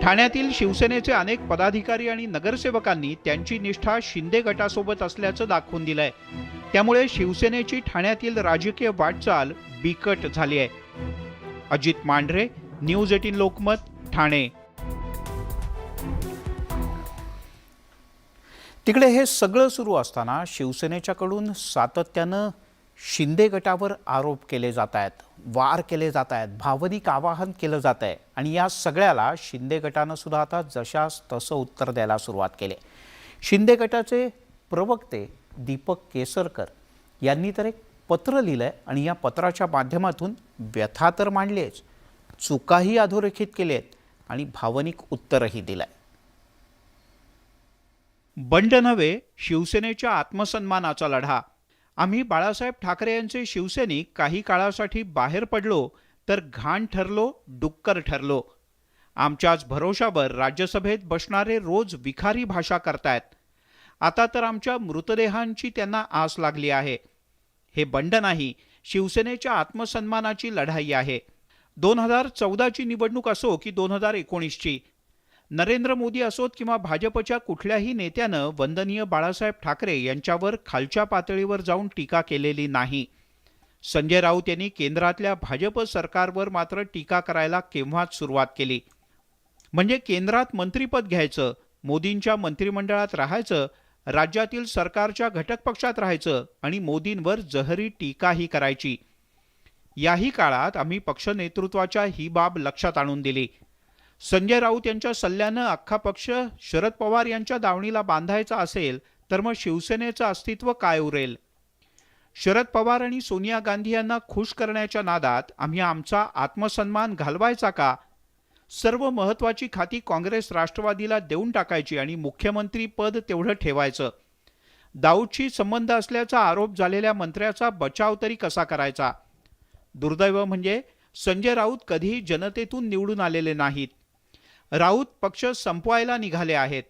ठाण्यातील शिवसेनेचे अनेक पदाधिकारी आणि नगरसेवकांनी त्यांची निष्ठा शिंदे गटासोबत असल्याचं दाखवून दिलंय. त्यामुळे शिवसेनेची ठाण्यातील राजकीय वाटचाल बिकट झाली आहे. अजित मांढरे, न्यूज 18 लोकमत, ठाणे. तिकडे हे सगळं सुरू असताना शिवसेनेच्याकडून सातत्यानं शिंदे गटावर आरोप केले जात आहेत, वार केले जात आहेत, भावनिक आवाहन केलं जात आहे आणि या सगळ्याला शिंदे गटानं सुद्धा आता जशास तसं उत्तर द्यायला सुरुवात केली. शिंदे गटाचे प्रवक्ते दीपक केसरकर यांनी तर एक पत्र लिहिलंय आणि या पत्राच्या माध्यमातून व्यथा तर मांडलीच, चुकाही अधोरेखित केलेत आणि भावनिक उत्तरही दिलंय. बंड नव्हे, शिवसेनेच्या आत्मसन्मानाचा लढा. आम्ही बाळासाहेब ठाकरे यांचे शिवसैनिक काही काळासाठी बाहेर पडलो तर घाण ठरलो, डुक्कर ठरलो. आमच्याच भरोशावर राज्यसभेत बसणारे रोज विखारी भाषा करतायत. आता तर आमच्या मृतदेहांची त्यांना आस लागली आहे. हे बंड नाही, शिवसेनेच्या आत्मसन्मानाची लढाई आहे. 2014ची निवडणूक असो की 2019ची, नरेंद्र मोदी असोत किंवा भाजपच्या कुठल्याही नेत्यानं वंदनीय बाळासाहेब ठाकरे यांच्यावर खालच्या पातळीवर जाऊन टीका केलेली नाही. संजय राऊत यांनी केंद्रातल्या भाजप सरकारवर मात्र टीका करायला केव्हाच सुरुवात केली. म्हणजे केंद्रात मंत्रिपद घ्यायचं, मोदींच्या मंत्रिमंडळात राहायचं, राज्यातील सरकारच्या घटक पक्षात राहायचं आणि मोदींवर जहरी टीकाही करायची. याही काळात आम्ही पक्ष नेतृत्वाच्या ही बाब लक्षात आणून दिली. संजय राऊत यांच्या सल्ल्यानं अख्खा पक्ष शरद पवार यांच्या दावणीला बांधायचा असेल तर मग शिवसेनेचं अस्तित्व काय उरेल? शरद पवार आणि सोनिया गांधी यांना खुश करण्याच्या नादात आम्ही आमचा आत्मसन्मान घालवायचा का? सर्व महत्त्वाची खाती काँग्रेस राष्ट्रवादीला देऊन टाकायची आणि मुख्यमंत्री पद तेवढं ठेवायचं. दाऊदशी संबंध असल्याचा आरोप झालेल्या मंत्र्याचा बचाव तरी कसा करायचा? दुर्दैव म्हणजे संजय राऊत कधीही जनतेतून निवडून आलेले नाहीत. राऊत पक्ष संपवायला निघाले आहेत.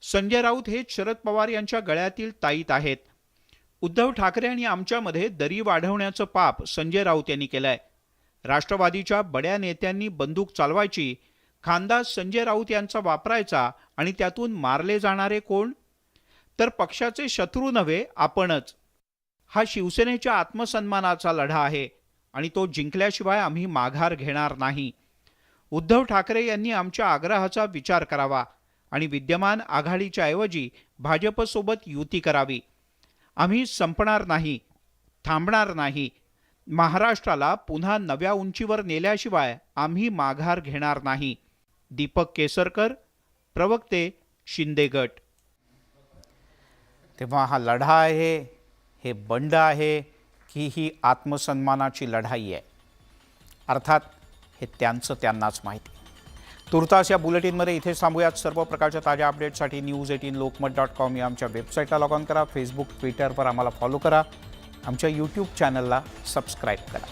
संजय राऊत हेच शरद पवार यांच्या गळ्यातील ताईत आहेत. उद्धव ठाकरे आणि आमच्यामध्ये दरी वाढवण्याचं पाप संजय राऊत यांनी केलंय. राष्ट्रवादीच्या बड्या नेत्यांनी बंदूक चालवायची, खांदा संजय राऊत यांचा वापरायचा आणि त्यातून मारले जाणारे कोण? तर पक्षाचे शत्रू नव्हे, आपणच. हा शिवसेनेच्या आत्मसन्मानाचा लढा आहे आणि तो जिंकल्याशिवाय आम्ही माघार घेणार नाही. उद्धव ठाकरे यांनी आमच्या आग्रहाचा विचार करावा आणि विद्यमान आघाडीच्या ऐवजी भाजपसोबत युती करावी. आम्ही संपणार नाही, थांबणार नाही. महाराष्ट्राला पुन्हा नव्या उंचीवर नेल्याशिवाय आम्ही माघार घेणार नाही. दीपक केसरकर, प्रवक्ते, शिंदे गट. तेव्हा हा लढा आहे, हे बंड आहे की ही आत्मसन्मानाची लढाई आहे? अर्थात हे त्यांनाच माहिती. तुर्तास या बुलेटिनमध्ये इथे थांबूयात. सर्व प्रकारच्या ताज्या अपडेटसाठी न्यूज 18 लोकमत.com या आमच्या वेबसाईटला लॉग ऑन करा. फेसबुक, ट्विटरवर आम्हाला फॉलो करा. आमच्या यूट्यूब चॅनलला सबस्क्राईब करा.